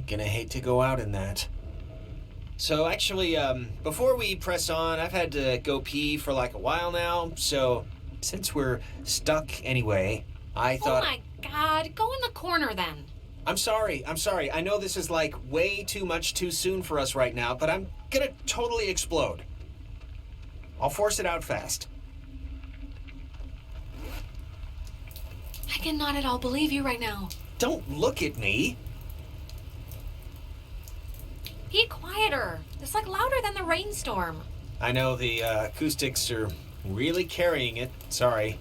Gonna hate to go out in that. So actually, before we press on, I've had to go pee for like a while now, so since we're stuck anyway, I thought... Oh my god, go in the corner then. I'm sorry. I know this is like way too much too soon for us right now, but I'm gonna totally explode. I'll force it out fast. I cannot at all believe you right now. Don't look at me. Be quieter. It's like louder than the rainstorm. I know the acoustics are really carrying it. Sorry.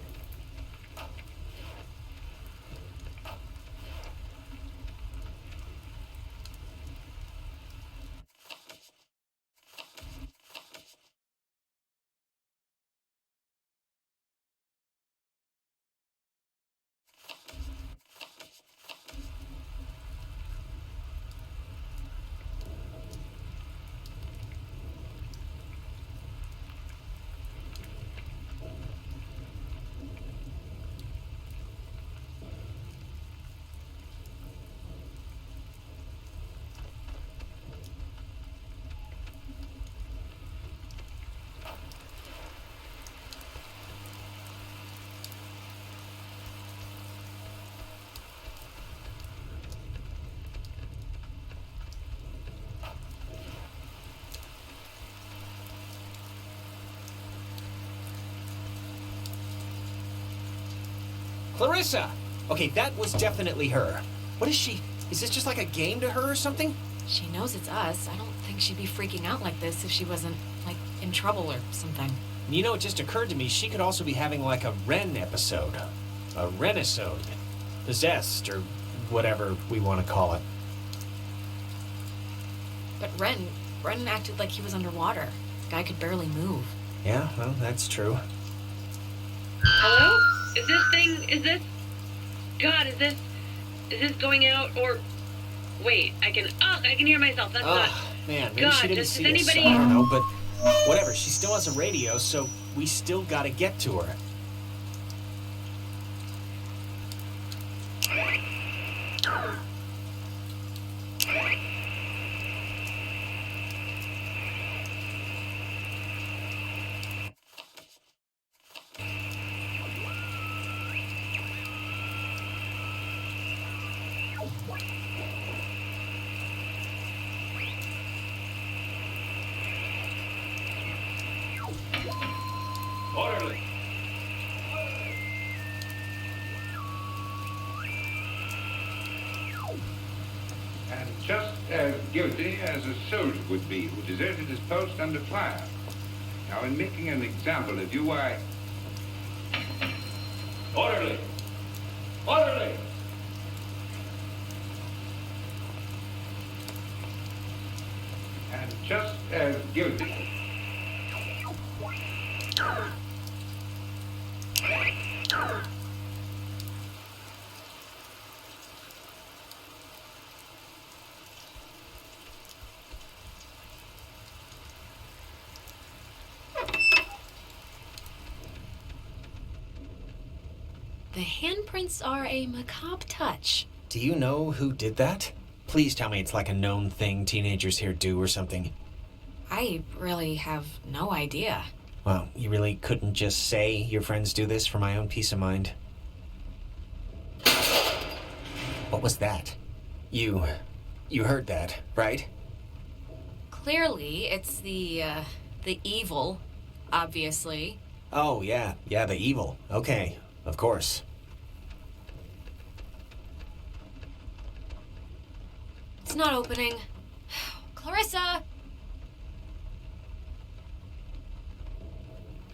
Clarissa! Okay, that was definitely her. What is she? Is this just like a game to her or something? She knows it's us. I don't think she'd be freaking out like this if she wasn't, like, in trouble or something. You know, it just occurred to me she could also be having like a Ren episode. A Renisode. Possessed, or whatever we want to call it. But Ren acted like he was underwater. The guy could barely move. Yeah, well, that's true. Hello? Is this going out, or... Wait, I can hear myself, that's not... Man, maybe God, she didn't does see anybody... us. I don't know, but whatever, she still has a radio, so we still gotta get to her. Orderly! And just as guilty as a soldier would be who deserted his post under fire. Now, in making an example of you, I... Orderly! Orderly! And just as guilty... The handprints are a macabre touch. Do you know who did that? Please tell me it's like a known thing teenagers here do or something. I really have no idea. Well, you really couldn't just say your friends do this for my own peace of mind? What was that? You heard that, right? Clearly, it's the evil, obviously. Oh, yeah, the evil. Okay, of course. It's not opening. Clarissa!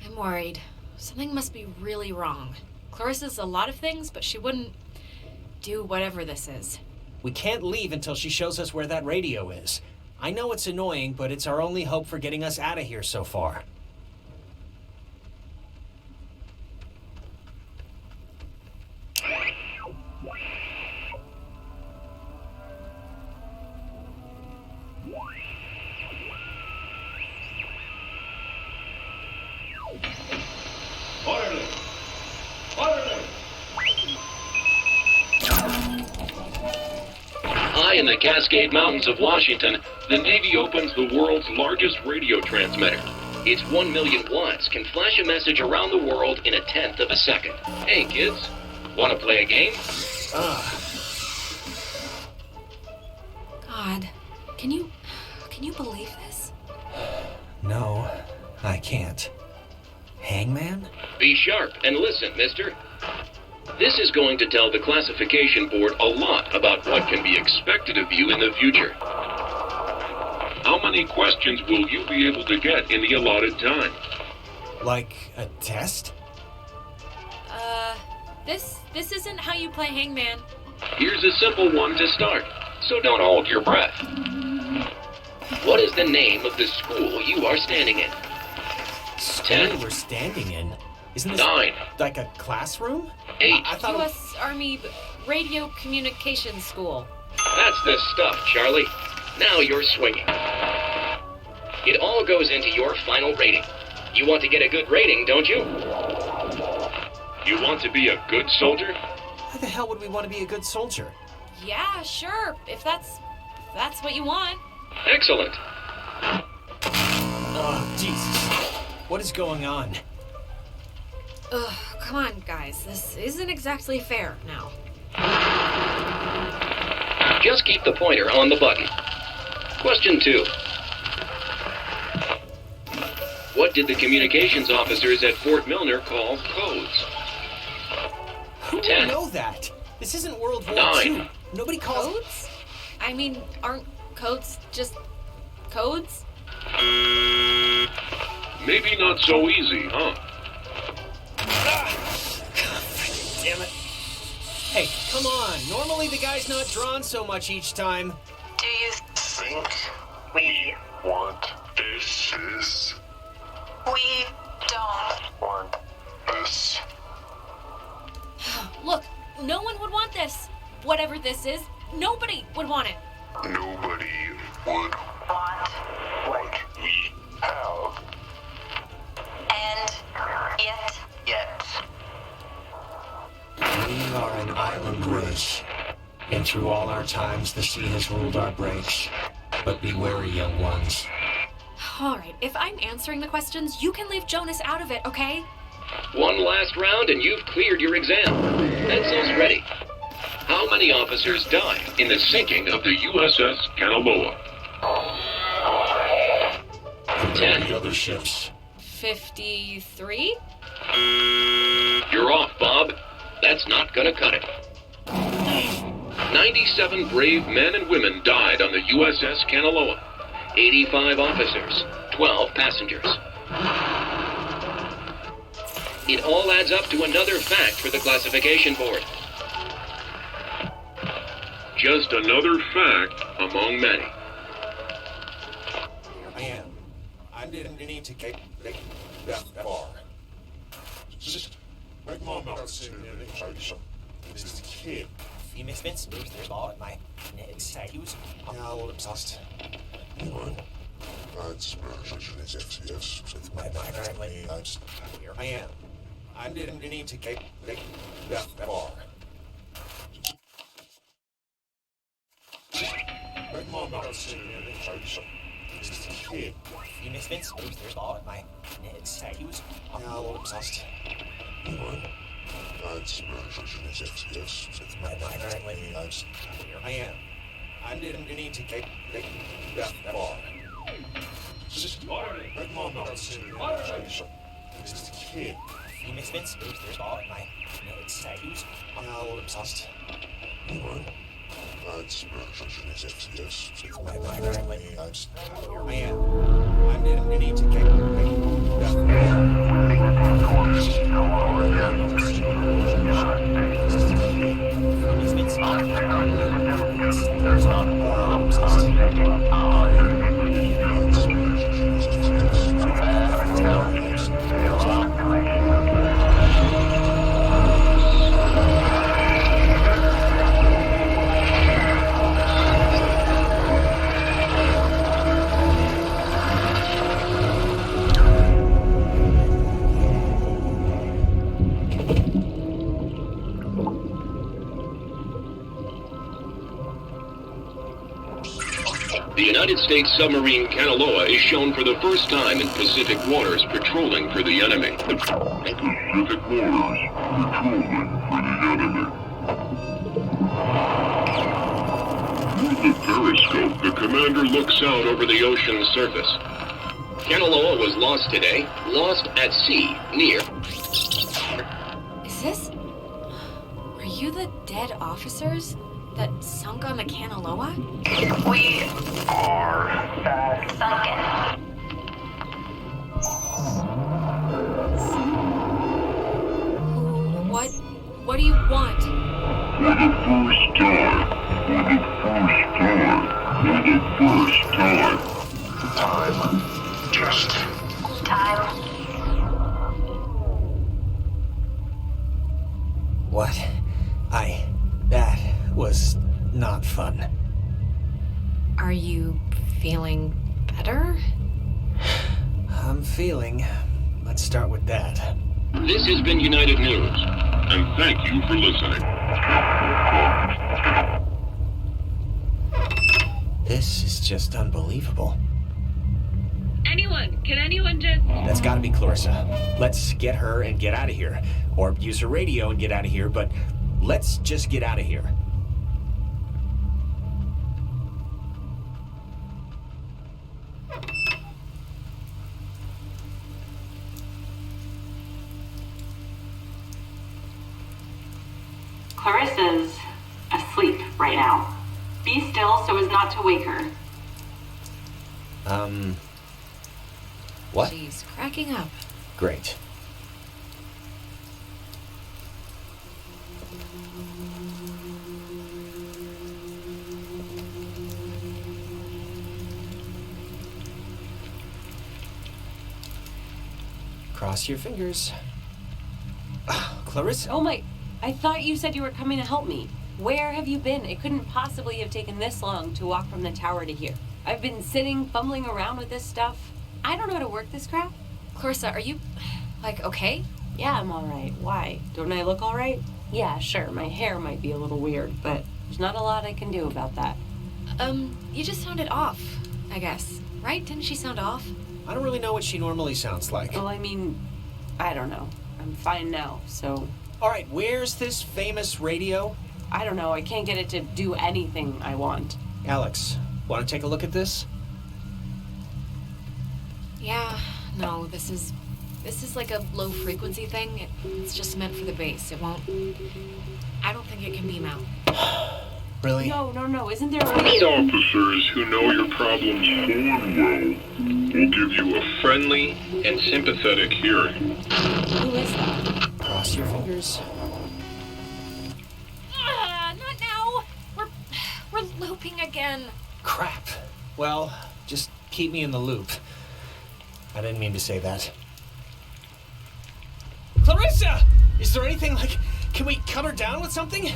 I'm worried. Something must be really wrong. Clarissa's a lot of things, but she wouldn't do whatever this is. We can't leave until she shows us where that radio is. I know it's annoying, but it's our only hope for getting us out of here so far. Orderly! Orderly! I am a Cascade Mountains of Washington, the Navy opens the world's largest radio transmitter. Its 1 million watts can flash a message around the world in a tenth of a second. Hey, kids, want to play a game? God, can you believe this? No, I can't. Hangman? Be sharp and listen, mister. This is going to tell the classification board a lot about what can be expected of you in the future. How many questions will you be able to get in the allotted time? Like a test? This isn't how you play Hangman. Here's a simple one to start, so don't hold your breath. What is the name of the school you are standing in? School 10. we're standing in? Isn't this 9. like a classroom? 8. I thought it was... U.S. Army Radio Communications School. That's the stuff, Charlie. Now you're swinging. It all goes into your final rating. You want to get a good rating, don't you? You want to be a good soldier? Why the hell would we want to be a good soldier? Yeah, sure. If that's what you want. Excellent. Oh, Jesus. What is going on? Ugh, come on, guys. This isn't exactly fair now. Just keep the pointer on the button. Question 2. What did the communications officers at Fort Milner call codes? Who would 10. know that? This isn't World War 9. II. Nobody calls... Codes? I mean, aren't codes just codes? Maybe not so easy, huh? Damn it. Hey, come on. Normally the guy's not drawn so much each time. Do you think we want this? We don't want this. Look, no one would want this. Whatever this is, nobody would want it. Nobody would want what we have. And yet. We are an island race, and through all our times the sea has ruled our breaks. But be wary, young ones. All right, if I'm answering the questions, you can leave Jonas out of it, okay? One last round and you've cleared your exam. Pencils ready. How many officers died in the sinking of the USS Kanaloa? 10. The other ships. 53? You're off, Bob. That's not gonna cut it. 97 brave men and women died on the USS Kanaloa. 85 officers, 12 passengers. It all adds up to another fact for the classification board. Just another fact among many. I am. I didn't need to get that far. Just make my mouth sing and excitation. This is the kid. Wie mit Vince moves their ball at my excuse. Now all obsessed. Anyone? I'd smash as FCS with my mind. I'd Here I am. I didn't need to get that far. make my mouth sing and excitation. This is the kid. Wie mit Vince moves their ball at my excuse. Now all obsessed. Anyone? I'd smash as FCS with my mind. I'd Here I am. I didn't need to get that far. just make my mouth sing and excitation. This is the kid. Wie mit Vince moves their ball at my excuse. Now all obsessed. Anyone? I'd smash as FCS with my mind. I'd Here I am. I didn't need to get that far. The United States submarine Kanaloa is shown for the first time in Pacific waters patrolling for the enemy. Pacific waters patrolling for the enemy. Through the periscope, the commander looks out over the ocean's surface. Kanaloa was lost today, lost at sea, near... Is this... Are you the dead officers that sunk on the Kanaloa? We are sunken. What do you want? For the first time. Time. Just time. What? That was not fun. Are you feeling better? I'm feeling. Let's start with that. This has been United News, and thank you for listening. This is just unbelievable. Can anyone just... That's gotta be Clarissa. Let's get her and get out of here. Or use her radio and get out of here, but let's just get out of here. Clarissa's asleep right now. Be still so as not to wake her. What? She's cracking up. Great. Cross your fingers. Clarissa? Oh my, I thought you said you were coming to help me. Where have you been? It couldn't possibly have taken this long to walk from the tower to here. I've been sitting, fumbling around with this stuff. I don't know how to work this crap. Clarissa, are you, okay? Yeah, I'm alright. Why? Don't I look alright? Yeah, sure, my hair might be a little weird, but there's not a lot I can do about that. You just sounded off, I guess. Right? Didn't she sound off? I don't really know what she normally sounds like. Well, I mean, I don't know. I'm fine now, so... Alright, where's this famous radio? I don't know, I can't get it to do anything I want. Alex, want to take a look at this? Yeah, no, this is like a low frequency thing. It's just meant for the base. It won't... I don't think it can beam out. Really? No, isn't there a way... Police officers who know your problems full well will give you a friendly and sympathetic hearing. Who is that? Cross your fingers. Not now! We're looping again. Crap. Well, just keep me in the loop. I didn't mean to say that. Clarissa! Is there anything like... Can we cut her down with something?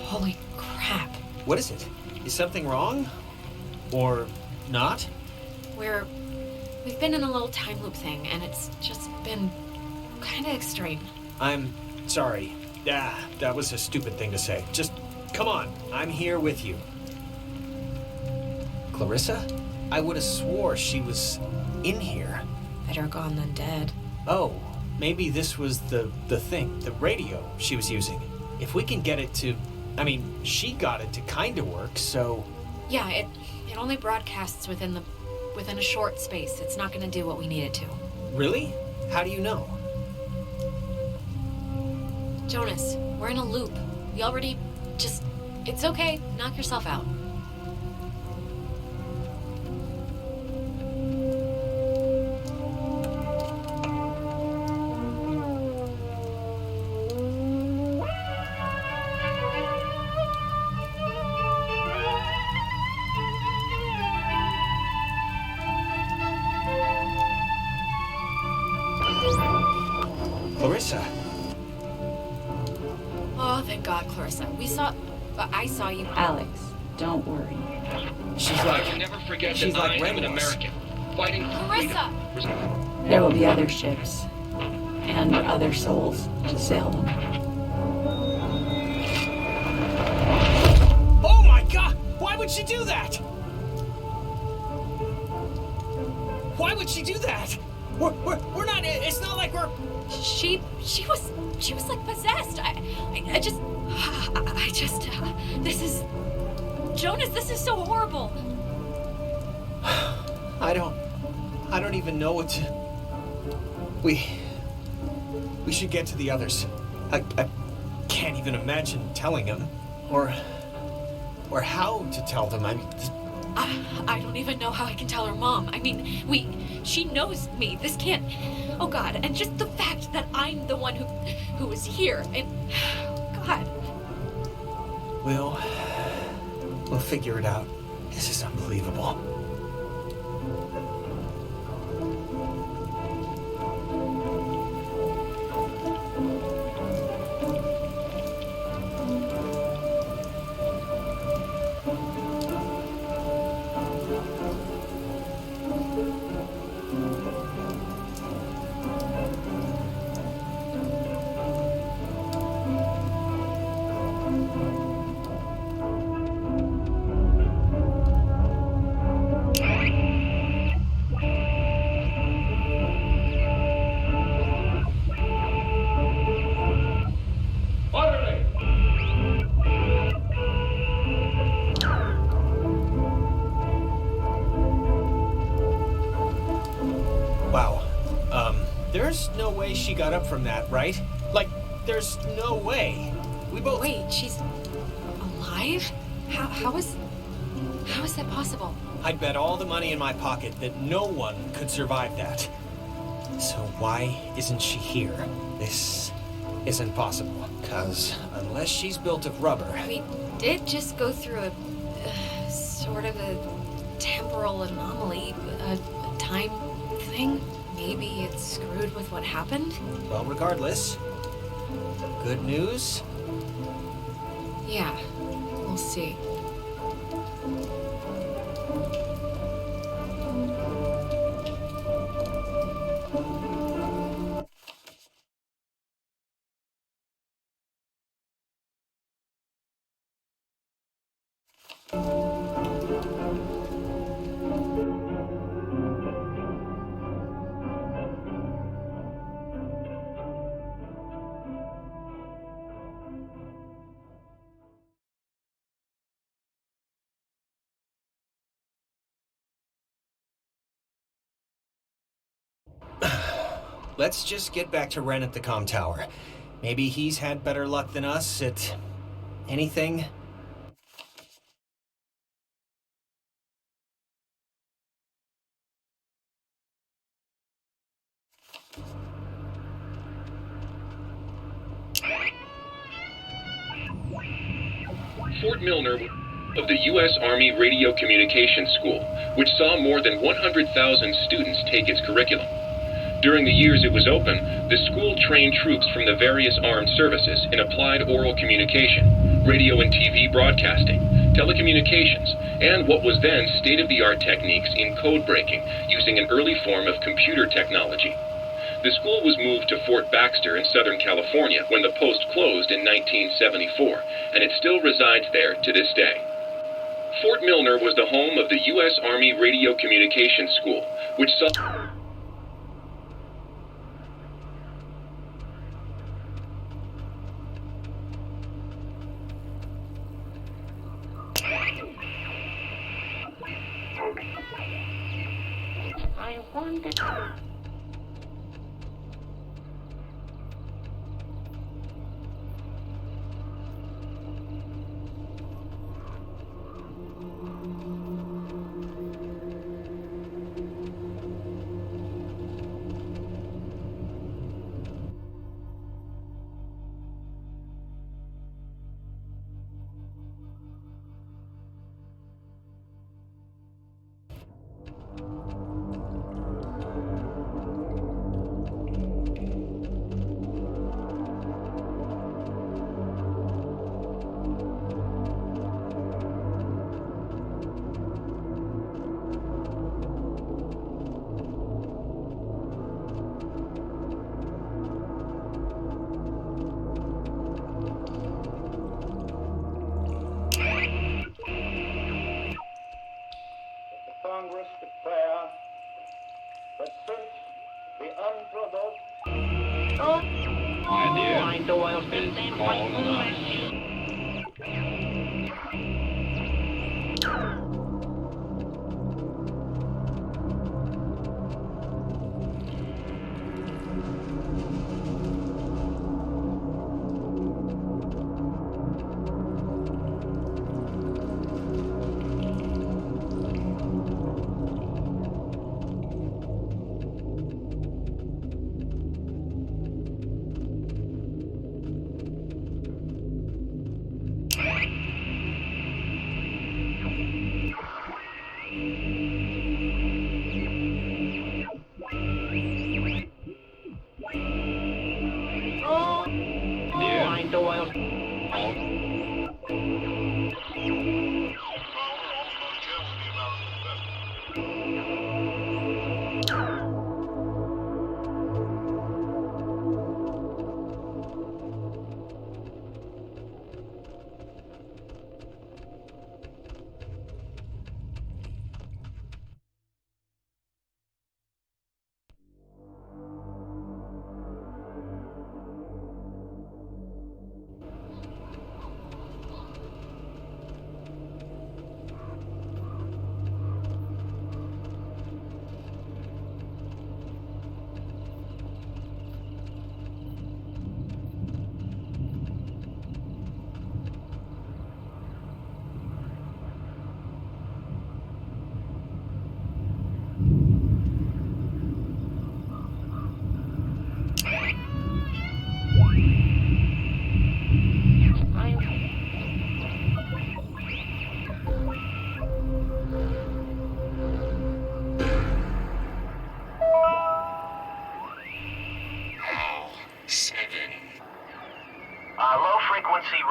Holy crap. What is it? Is something wrong? Or not? We've been in a little time loop thing, and it's just been kind of extreme. I'm sorry. That was a stupid thing to say. Just, come on. I'm here with you. Clarissa? I would have swore she was in here. Better gone than dead. Oh, maybe this was the thing, the radio she was using. If we can get it to... I mean, she got it to kind of work, so... Yeah, it only broadcasts within a short space. It's not going to do what we need it to. Really? How do you know? Jonas, we're in a loop. We already just... It's okay. Knock yourself out. Clarissa. Oh, thank God, Clarissa. I saw you. Alex, don't worry. She's I like... can never forget She's that like I am an Ren was. American, fighting for Clarissa! freedom. There will be other ships and other souls to sail them. she do that? Why would she do that? We're not, it's not like we're... She was like possessed. I just, this is, Jonas, this is so horrible. I don't even know what to... We should get to the others. I can't even imagine telling them, or how to tell them. I mean... I don't even know how I can tell her mom. I mean, she knows me. This can't, oh God, and just the fact that I'm the one who was here, and, God. We'll figure it out. This is unbelievable. There's no way she got up from that, right? Like, there's no way. We both... Wait, she's alive? How is that possible? I'd bet all the money in my pocket that no one could survive that. So why isn't she here? This isn't possible. Because unless she's built of rubber... We did just go through a sort of a temporal anomaly, a time thing. Maybe it's screwed with what happened? Well, regardless, good news? Yeah, we'll see. Let's just get back to Ren at the comm tower. Maybe he's had better luck than us at anything. Fort Milner of the U.S. Army Radio Communications School, which saw more than 100,000 students take its curriculum. During the years it was open, the school trained troops from the various armed services in applied oral communication, radio and TV broadcasting, telecommunications, and what was then state-of-the-art techniques in code breaking using an early form of computer technology. The school was moved to Fort Baxter in Southern California when the post closed in 1974, and it still resides there to this day. Fort Milner was the home of the U.S. Army Radio Communications School, which saw... I wonder...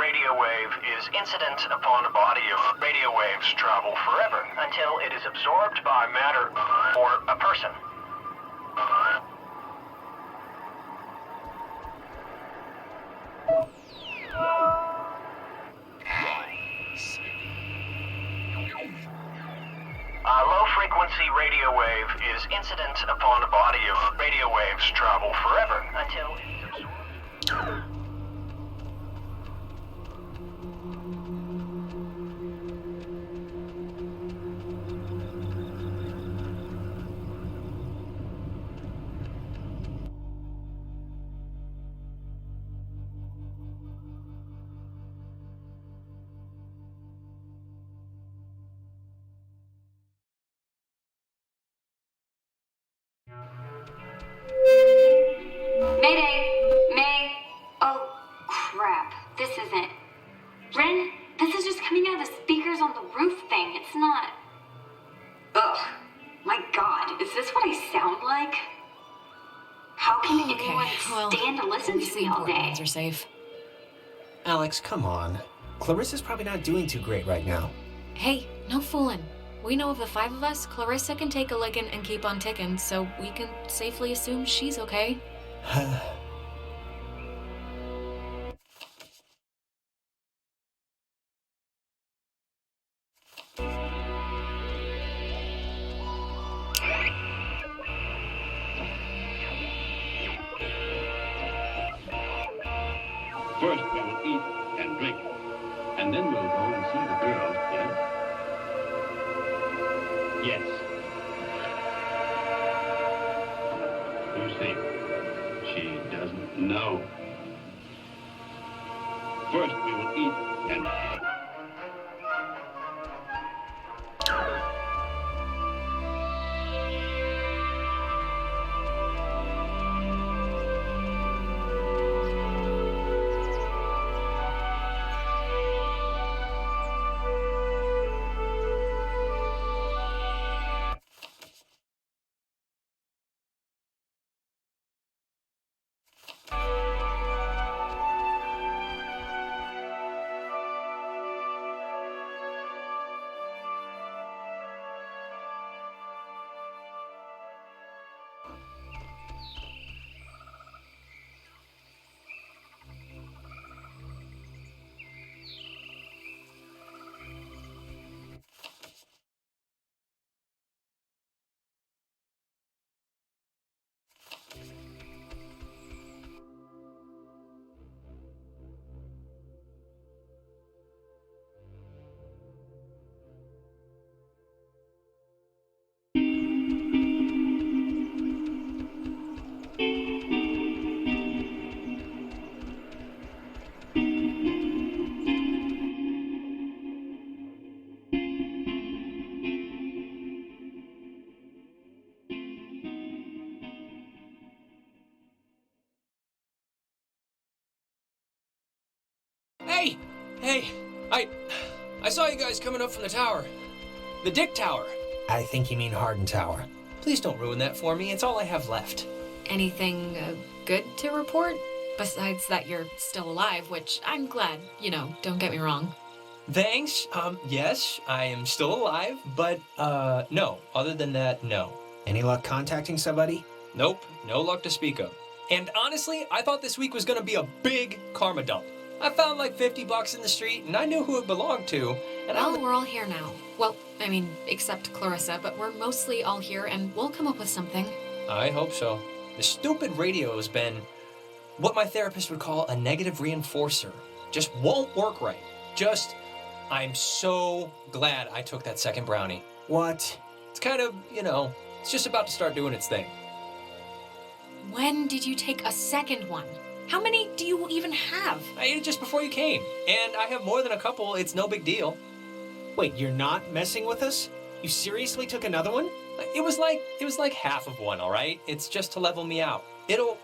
radio wave is incident upon a body of radio waves travel forever until it is absorbed by matter or a person. A low-frequency radio wave is incident upon a body of radio waves travel forever until it is absorbed. Mayday! May! Oh, crap. This isn't. Ren, this is just coming out of the speakers on the roof thing. It's not. Ugh. My god, is this what I sound like? How can anyone stand to listen to me all day? Are safe. Alex, come on. Clarissa's probably not doing too great right now. Hey, no fooling. We know of the 5 of us, Clarissa can take a licking and keep on ticking, so we can safely assume she's okay. First, we will eat and drink, and then we'll go and see the girl, yes? Yes. Lucy, she doesn't know. First, we will eat and... Hey, I saw you guys coming up from the tower. The Dick Tower. I think you mean Hardin Tower. Please don't ruin that for me. It's all I have left. Anything good to report? Besides that you're still alive, which I'm glad, don't get me wrong. Thanks. Yes, I am still alive, but, no. Other than that, no. Any luck contacting somebody? Nope, no luck to speak of. And honestly, I thought this week was gonna be a big karma dump. I found like $50 in the street, and I knew who it belonged to, and we're all here now. Well, I mean, except Clarissa, but we're mostly all here, and we'll come up with something. I hope so. The stupid radio has been what my therapist would call a negative reinforcer. Just won't work right. I'm so glad I took that second brownie. What? It's kind of, it's just about to start doing its thing. When did you take a second one? How many do you even have? I ate it just before you came, and I have more than a couple. It's no big deal. Wait, you're not messing with us? You seriously took another one? It was like half of one, all right? It's just to level me out. It'll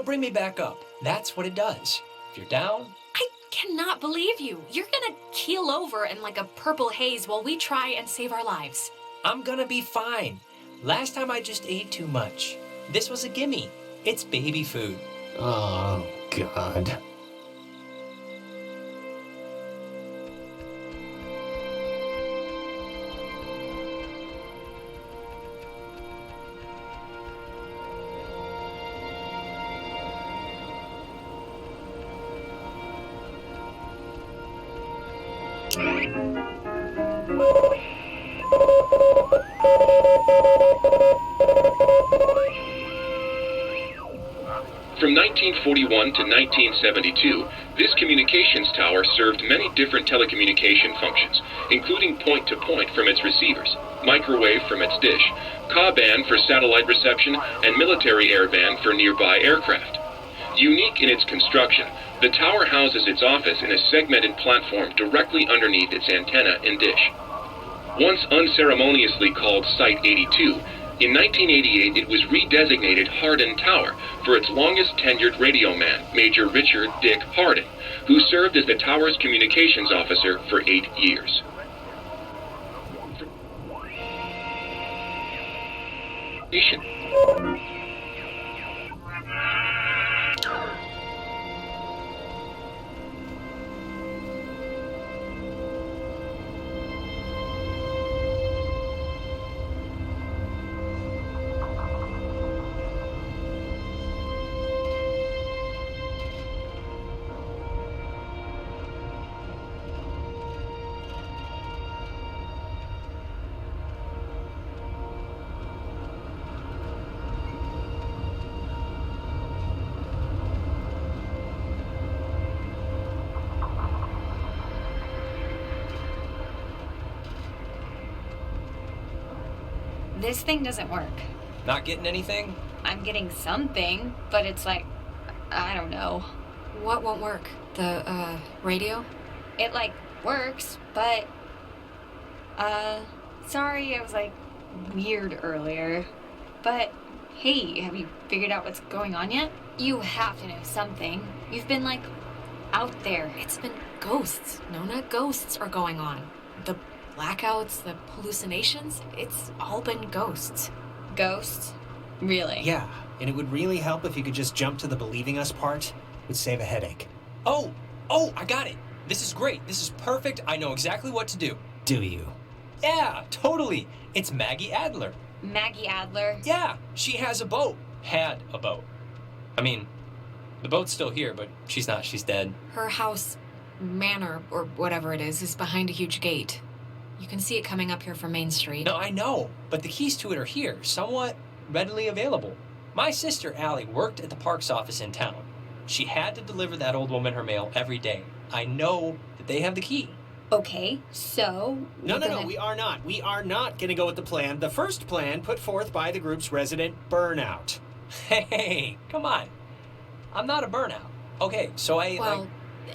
bring me back up. That's what it does. If you're down... I cannot believe you. You're gonna keel over in like a purple haze while we try and save our lives. I'm gonna be fine. Last time I just ate too much. This was a gimme. It's baby food. Oh, God. From 1941 to 1972, this communications tower served many different telecommunication functions, including point-to-point from its receivers, microwave from its dish, Ka-band for satellite reception, and military airband for nearby aircraft. Unique in its construction, the tower houses its office in a segmented platform directly underneath its antenna and dish. Once unceremoniously called Site 82, in 1988 it was redesignated Hardin Tower for its longest tenured radio man, Major Richard Dick Hardin, who served as the tower's communications officer for 8 years. This thing doesn't work. Not getting anything? I'm getting something, but it's like, I don't know. What won't work? The, radio? It, like, works, but, sorry, I was, like, weird earlier. But, hey, have you figured out what's going on yet? You have to know something. You've been, like, out there. It's been ghosts. No, not ghosts are going on. The blackouts, the hallucinations, it's all been ghosts. Ghosts? Really? Yeah, and it would really help if you could just jump to the believing us part. It would save a headache. Oh, I got it. This is great. This is perfect. I know exactly what to do. Do you? Yeah, totally. It's Maggie Adler. Maggie Adler? Yeah, she has a boat. Had a boat. I mean, the boat's still here, but she's not. She's dead. Her house, manor, or whatever it is behind a huge gate. You can see it coming up here from Main Street. No, I know, but the keys to it are here, somewhat readily available. My sister, Allie, worked at the parks office in town. She had to deliver that old woman her mail every day. I know that they have the key. Okay, so... No, we are not. We are not going to go with the plan. The first plan put forth by the group's resident, Burnout. Hey, come on. I'm not a burnout. Okay, so Well,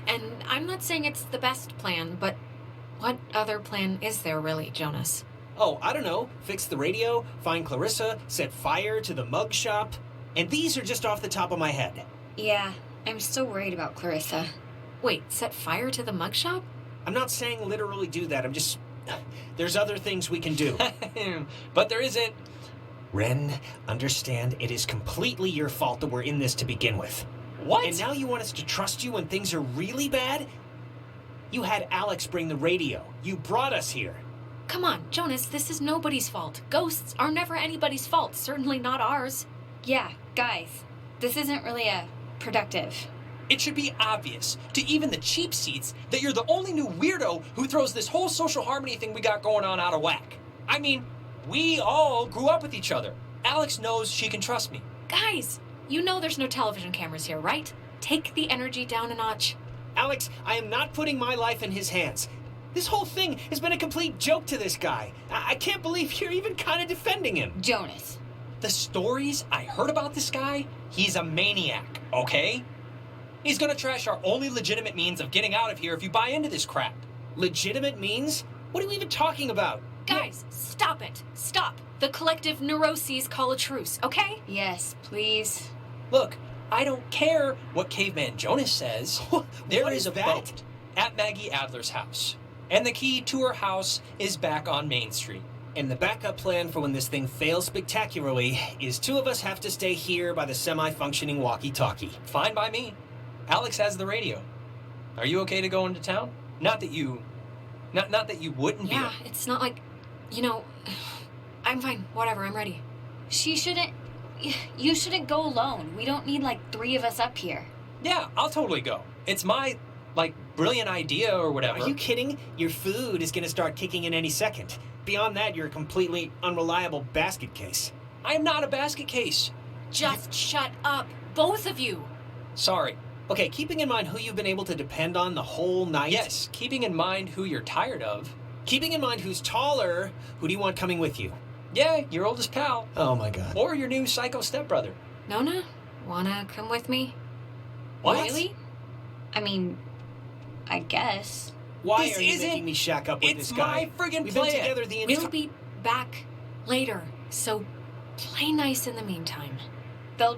and I'm not saying it's the best plan, but what other plan is there really, Jonas? Oh, I don't know. Fix the radio, find Clarissa, set fire to the mug shop. And these are just off the top of my head. Yeah, I'm still worried about Clarissa. Wait, set fire to the mug shop? I'm not saying literally do that. I'm just... There's other things we can do. But there isn't. Ren, understand it is completely your fault that we're in this to begin with. What? And now you want us to trust you when things are really bad? You had Alex bring the radio. You brought us here. Come on, Jonas, this is nobody's fault. Ghosts are never anybody's fault, certainly not ours. Yeah, guys, this isn't really productive. It should be obvious to even the cheap seats that you're the only new weirdo who throws this whole social harmony thing we got going on out of whack. I mean, we all grew up with each other. Alex knows she can trust me. Guys, you know there's no television cameras here, right? Take the energy down a notch. Alex, I am not putting my life in his hands. This whole thing has been a complete joke to this guy. I can't believe you're even kind of defending him. Jonas. The stories I heard about this guy, he's a maniac, okay? He's gonna trash our only legitimate means of getting out of here if you buy into this crap. Legitimate means? What are we even talking about? Guys, stop it. Stop. The collective neuroses call a truce, okay? Yes, please. Look, I don't care what Caveman Jonas says. There is a that? boat at Maggie Adler's house. And the key to her house is back on Main Street. And the backup plan for when this thing fails spectacularly is two of us have to stay here by the semi-functioning walkie-talkie. Fine by me. Alex has the radio. Are you okay to go into town? Not that you wouldn't be. Yeah, it's not like, I'm fine. Whatever, I'm ready. You shouldn't go alone. We don't need, 3 of us up here. Yeah, I'll totally go. It's my, brilliant idea or whatever. Are you kidding? Your food is gonna start kicking in any second. Beyond that, you're a completely unreliable basket case. I'm not a basket case. Just shut up, both of you. Sorry. Okay, keeping in mind who you've been able to depend on the whole night. Yes, keeping in mind who you're tired of. Keeping in mind who's taller, who do you want coming with you? Yeah, your oldest pal. Oh my god. Or your new psycho stepbrother. Nona, wanna come with me? What? Really? I mean, I guess. Why This are you isn't- making me shack up with it's this guy? my friggin' We've plan. been together the entire... We'll be back later, so play nice in the meantime. You'll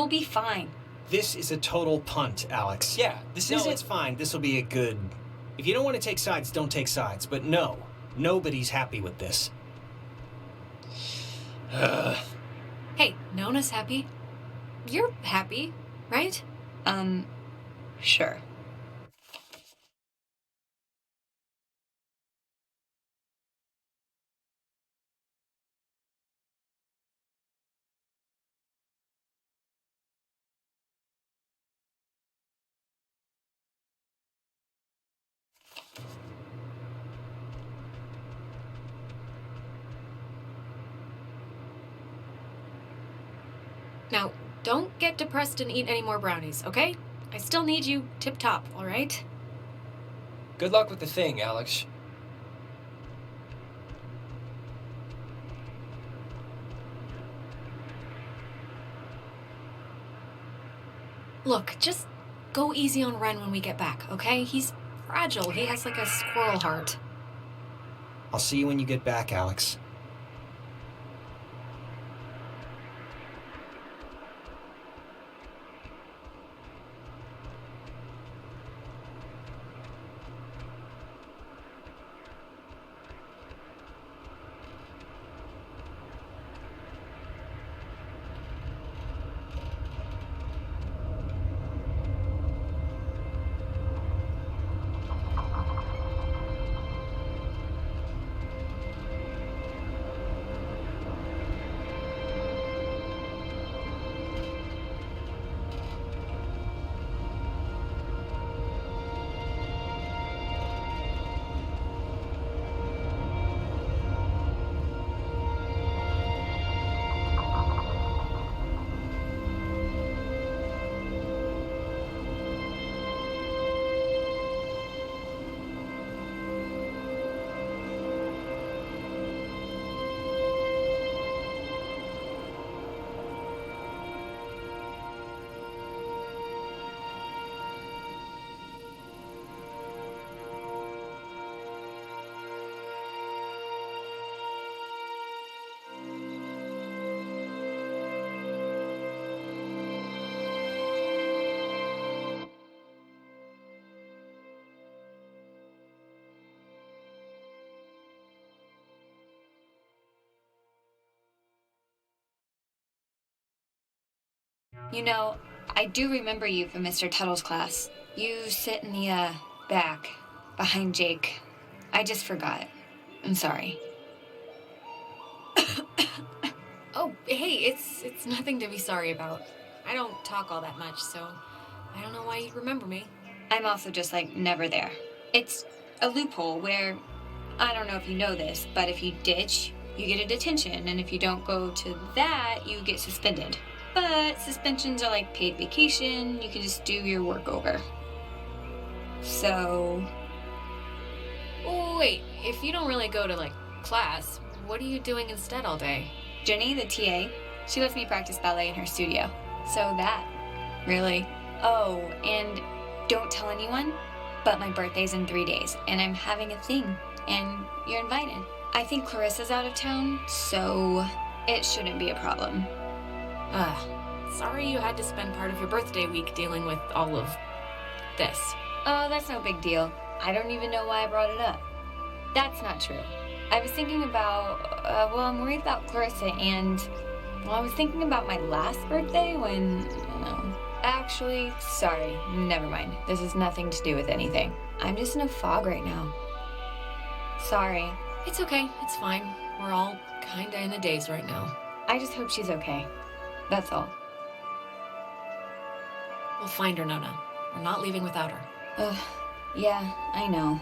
be fine. This is a total punt, Alex. Yeah, this No, isn't... it's fine. This will be a good... If you don't want to take sides, don't take sides. But no, nobody's happy with this. Hey, Nona's happy. You're happy, right? Sure. Now, don't get depressed and eat any more brownies, okay? I still need you tip-top, all right? Good luck with the thing, Alex. Look, just go easy on Ren when we get back, okay? He's fragile. He has like a squirrel heart. I'll see you when you get back, Alex. You know, I do remember you from Mr. Tuttle's class. You sit in the, back, behind Jake. I just forgot. I'm sorry. Oh, hey, it's nothing to be sorry about. I don't talk all that much, so I don't know why you'd remember me. I'm also just, like, never there. It's a loophole where, I don't know if you know this, but if you ditch, you get a detention, and if you don't go to that, you get suspended. But suspensions are like paid vacation, you can just do your work over. So... Oh, wait, if you don't really go to, like, class, what are you doing instead all day? Jenny, the TA, she lets me practice ballet in her studio. So that. Really? Oh, and don't tell anyone, but my birthday's in 3 days, and I'm having a thing, and you're invited. I think Clarissa's out of town, so it shouldn't be a problem. Sorry you had to spend part of your birthday week dealing with all of this. Oh, that's no big deal. I don't even know why I brought it up. That's not true. I was thinking about, I'm worried about Clarissa and, I was thinking about my last birthday when, actually, sorry, never mind. This has nothing to do with anything. I'm just in a fog right now. Sorry. It's okay, it's fine. We're all kinda in a daze right now. I just hope she's okay. That's all. We'll find her, Nona. We're not leaving without her. Ugh, yeah, I know.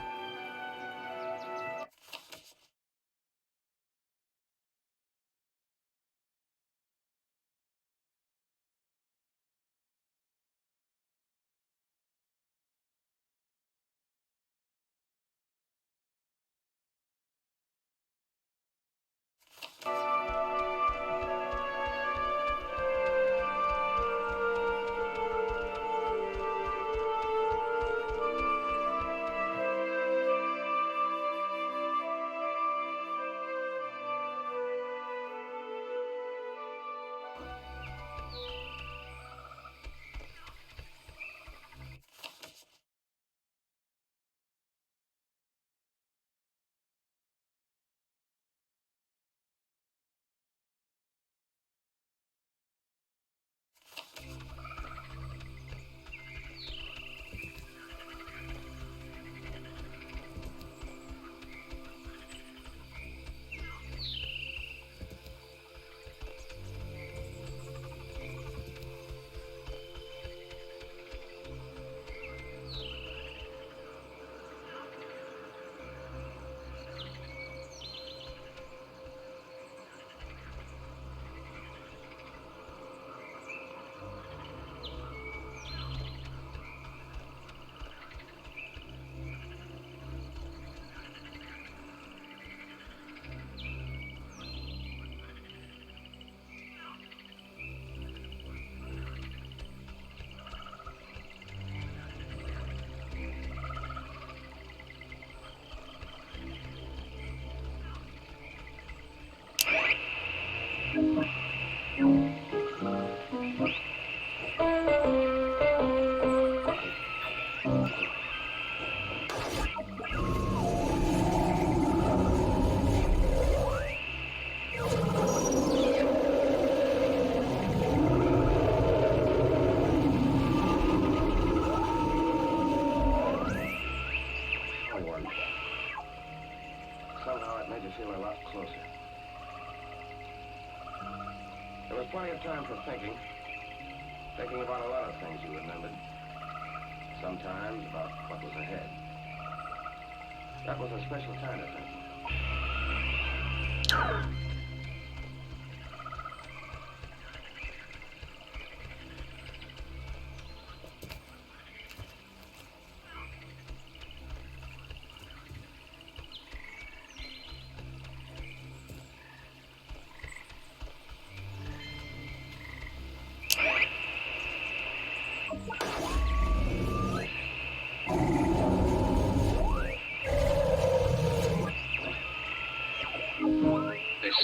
Somehow it made you feel a lot closer. There was plenty of time for thinking. Thinking about a lot of things you remembered. Sometimes about what was ahead. That was a special kind of thinking.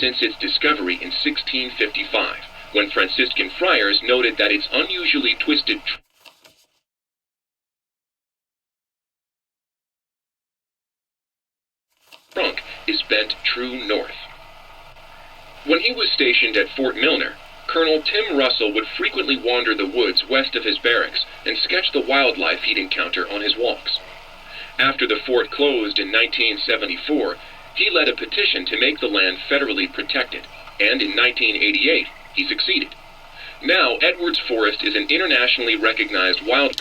Since its discovery in 1655, when Franciscan friars noted that its unusually twisted trunk is bent true north. When he was stationed at Fort Milner, Colonel Tim Russell would frequently wander the woods west of his barracks and sketch the wildlife he'd encounter on his walks. After the fort closed in 1974, he led a petition to make the land federally protected, and in 1988, he succeeded. Now, Edwards Forest is an internationally recognized wild...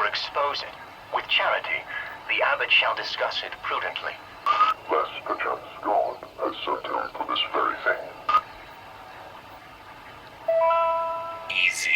or expose it. With charity, the abbot shall discuss it prudently. Lest perchance God has sent him for this very thing. Easy.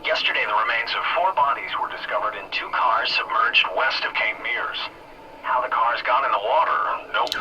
Yesterday, the remains of 4 bodies were discovered in 2 cars submerged west of Cape Mears. How the cars got in the water, nope.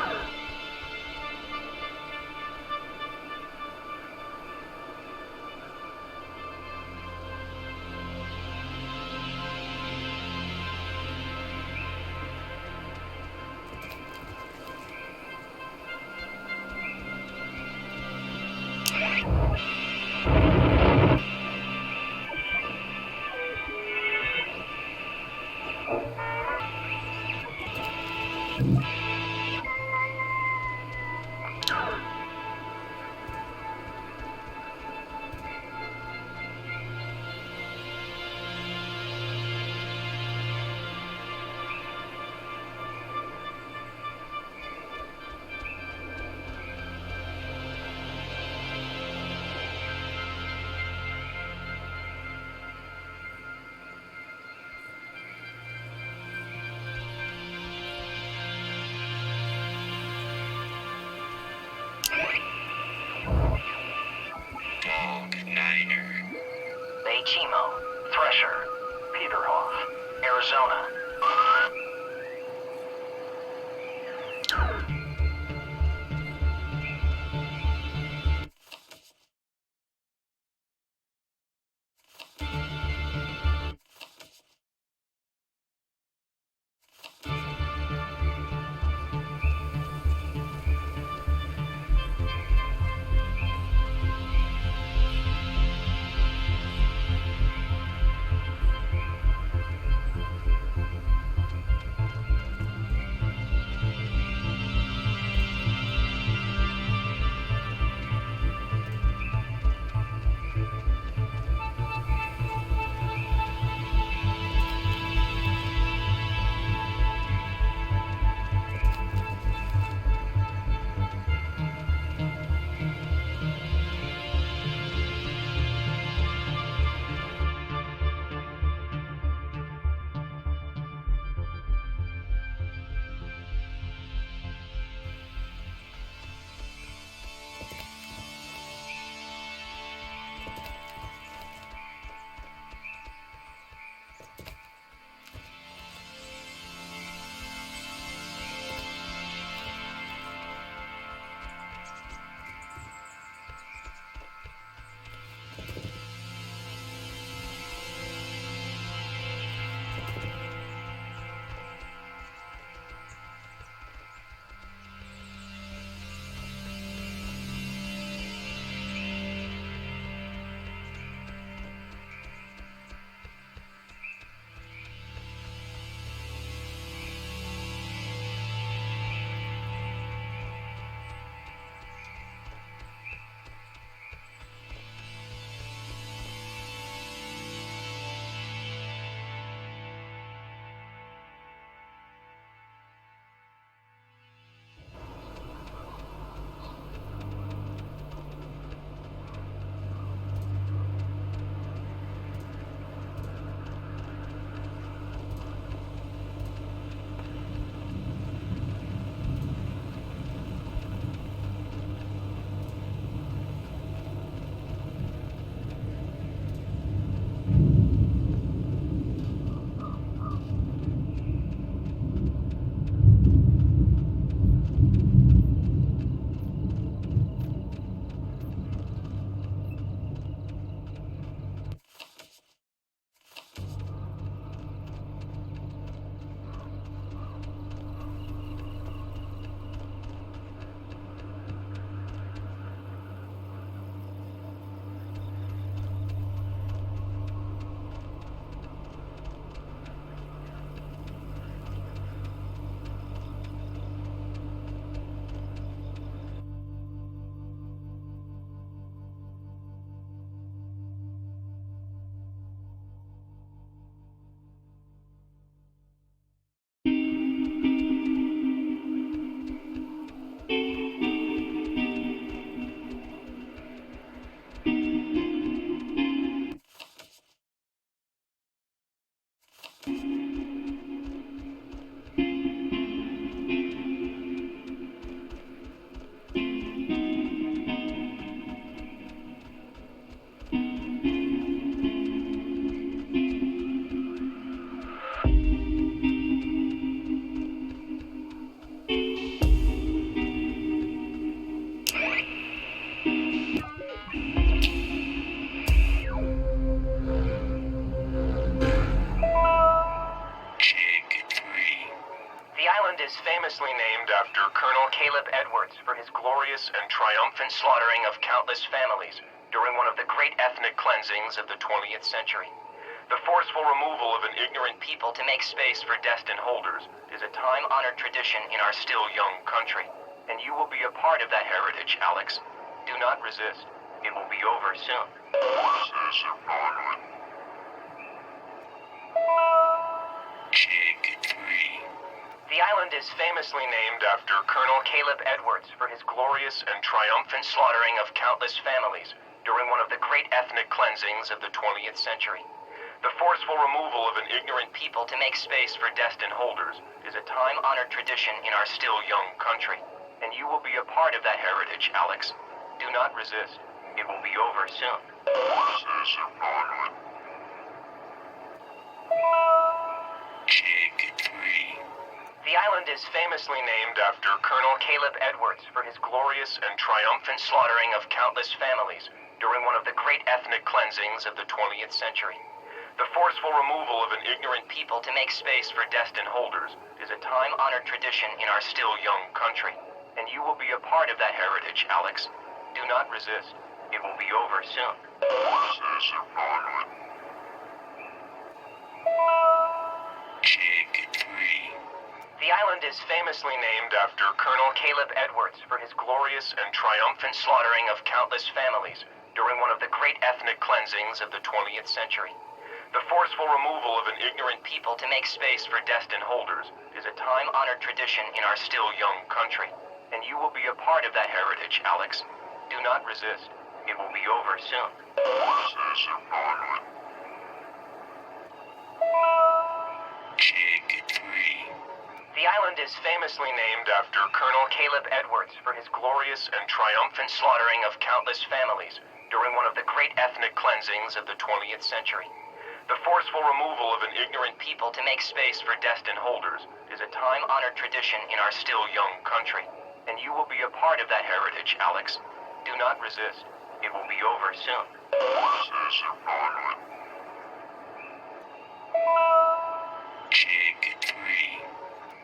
island is famously named after Colonel Caleb Edwards for his glorious and triumphant slaughtering of countless families during one of the great ethnic cleansings of the 20th century. The forceful removal of an ignorant people to make space for destined holders is a time-honored tradition in our still young country. And you will be a part of that heritage, Alex. Do not resist. It will be over soon. The island is famously named after Colonel Caleb Edwards for his glorious and triumphant slaughtering of countless families during one of the great ethnic cleansings of the 20th century. The forceful removal of an ignorant people to make space for destined holders is a time-honored tradition in our still young country. And you will be a part of that heritage, Alex. Do not resist. It will be over soon. The island is famously named after Colonel Caleb Edwards for his glorious and triumphant slaughtering of countless families during one of the great ethnic cleansings of the 20th century. The forceful removal of an ignorant people to make space for destined holders is a time-honored tradition in our still young country. And you will be a part of that heritage, Alex. Do not resist. It will be over soon. The island is famously named after Colonel Caleb Edwards for his glorious and triumphant slaughtering of countless families during one of the great ethnic cleansings of the 20th century. The forceful removal of an ignorant people to make space for destined holders is a time-honored tradition in our still young country. And you will be a part of that heritage, Alex. Do not resist. It will be over soon. The island is famously named after Colonel Caleb Edwards for his glorious and triumphant slaughtering of countless families during one of the great ethnic cleansings of the 20th century. The forceful removal of an ignorant people to make space for destined holders is a time-honored tradition in our still young country. And you will be a part of that heritage, Alex. Do not resist. It will be over soon.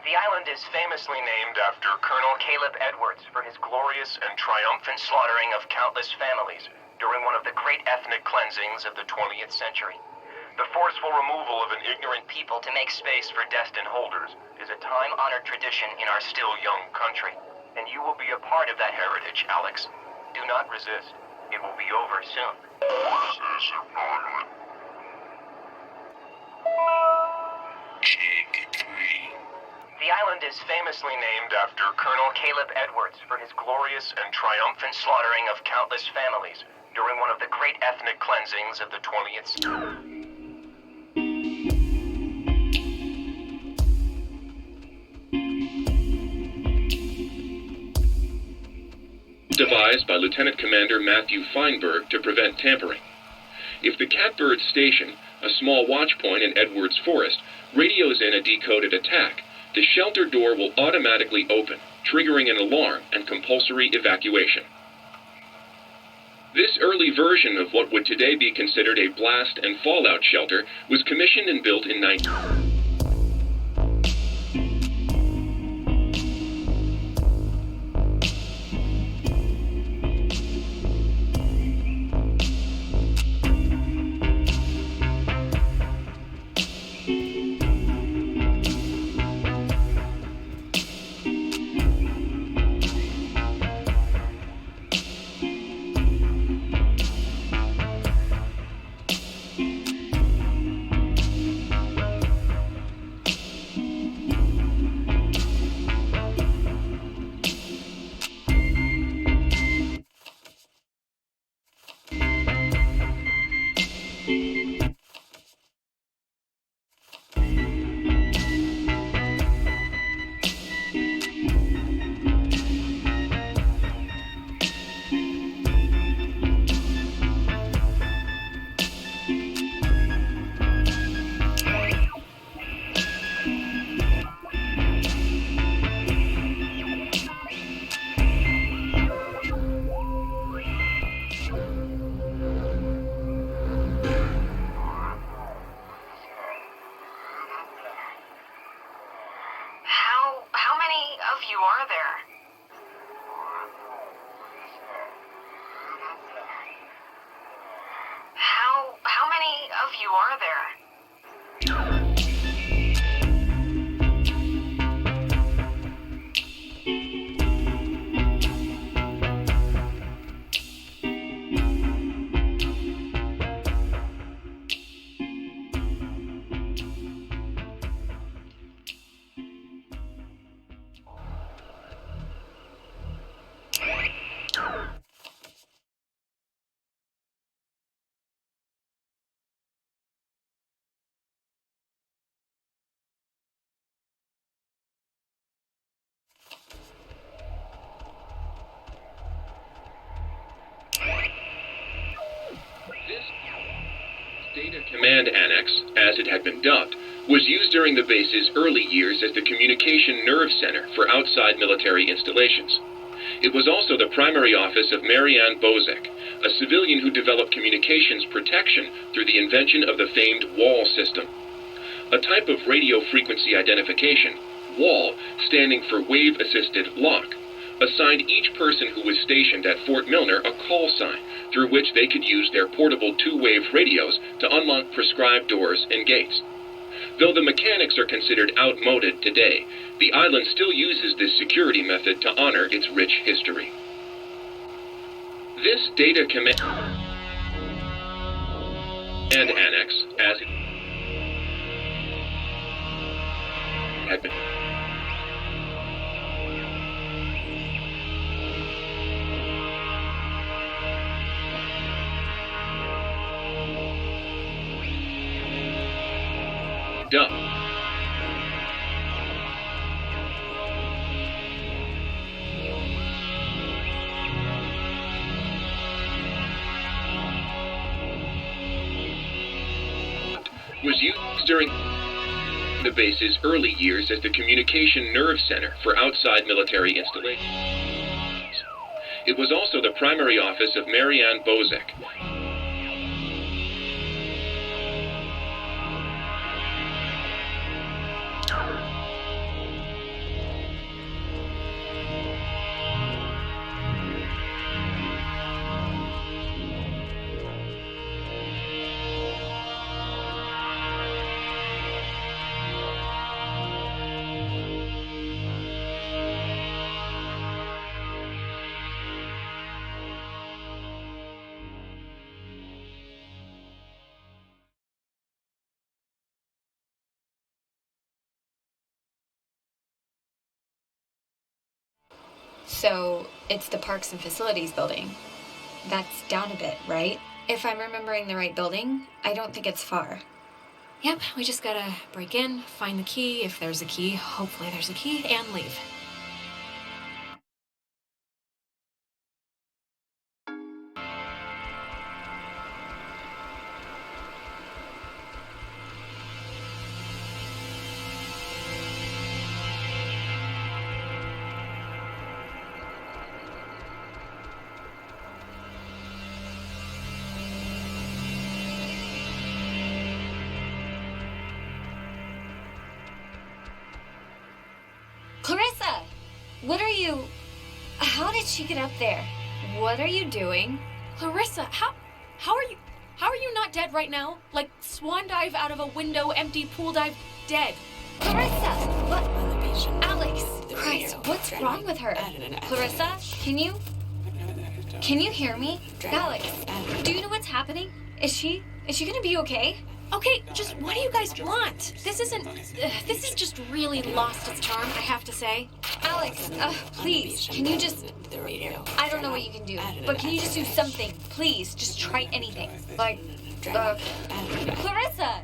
The island is famously named after Colonel Caleb Edwards for his glorious and triumphant slaughtering of countless families during one of the great ethnic cleansings of the 20th century. The forceful removal of an ignorant people to make space for destined holders is a time-honored tradition in our still young country. And you will be a part of that heritage, Alex. Do not resist. It will be over soon. The island is famously named after Colonel Caleb Edwards for his glorious and triumphant slaughtering of countless families during one of the great ethnic cleansings of the 20th century. Devised by Lieutenant Commander Matthew Feinberg to prevent tampering. If the Catbird Station, a small watch point in Edwards Forest, radios in a decoded attack, the shelter door will automatically open, triggering an alarm and compulsory evacuation. This early version of what would today be considered a blast and fallout shelter was commissioned and built in 19... of you are there? How many of you are there? Data Command Annex, as it had been dubbed, was used during the base's early years as the communication nerve center for outside military installations. It was also the primary office of Marianne Bozek, a civilian who developed communications protection through the invention of the famed WAL system. A type of radio frequency identification, WAL, standing for Wave Assisted Lock, assigned each person who was stationed at Fort Milner a call sign through which they could use their portable two-wave radios to unlock prescribed doors and gates. Though the mechanics are considered outmoded today, the island still uses this security method to honor its rich history. This data command annex, as it had been dubbed. Was used during the base's early years as the communication nerve center for outside military installations. It was also the primary office of Marianne Bozek. So, it's the Parks and Facilities building. That's down a bit, right? If I'm remembering the right building, I don't think it's far. Yep, we just gotta break in, find the key, if there's a key, hopefully there's a key, and leave. Clarissa! What are you... How did she get up there? What are you doing? Clarissa, how are you not dead right now? Like, swan dive out of a window, empty pool dive, dead. Clarissa! What? Alex! Christ, what's wrong with her? Clarissa, can you hear me? Alex, do you know what's happening? Is she gonna be okay? Okay, just what do you guys want? This is just really lost its charm, I have to say. Alex, please, can you just... I don't know what you can do, but can you just do something? Please, just try anything. Like, Clarissa!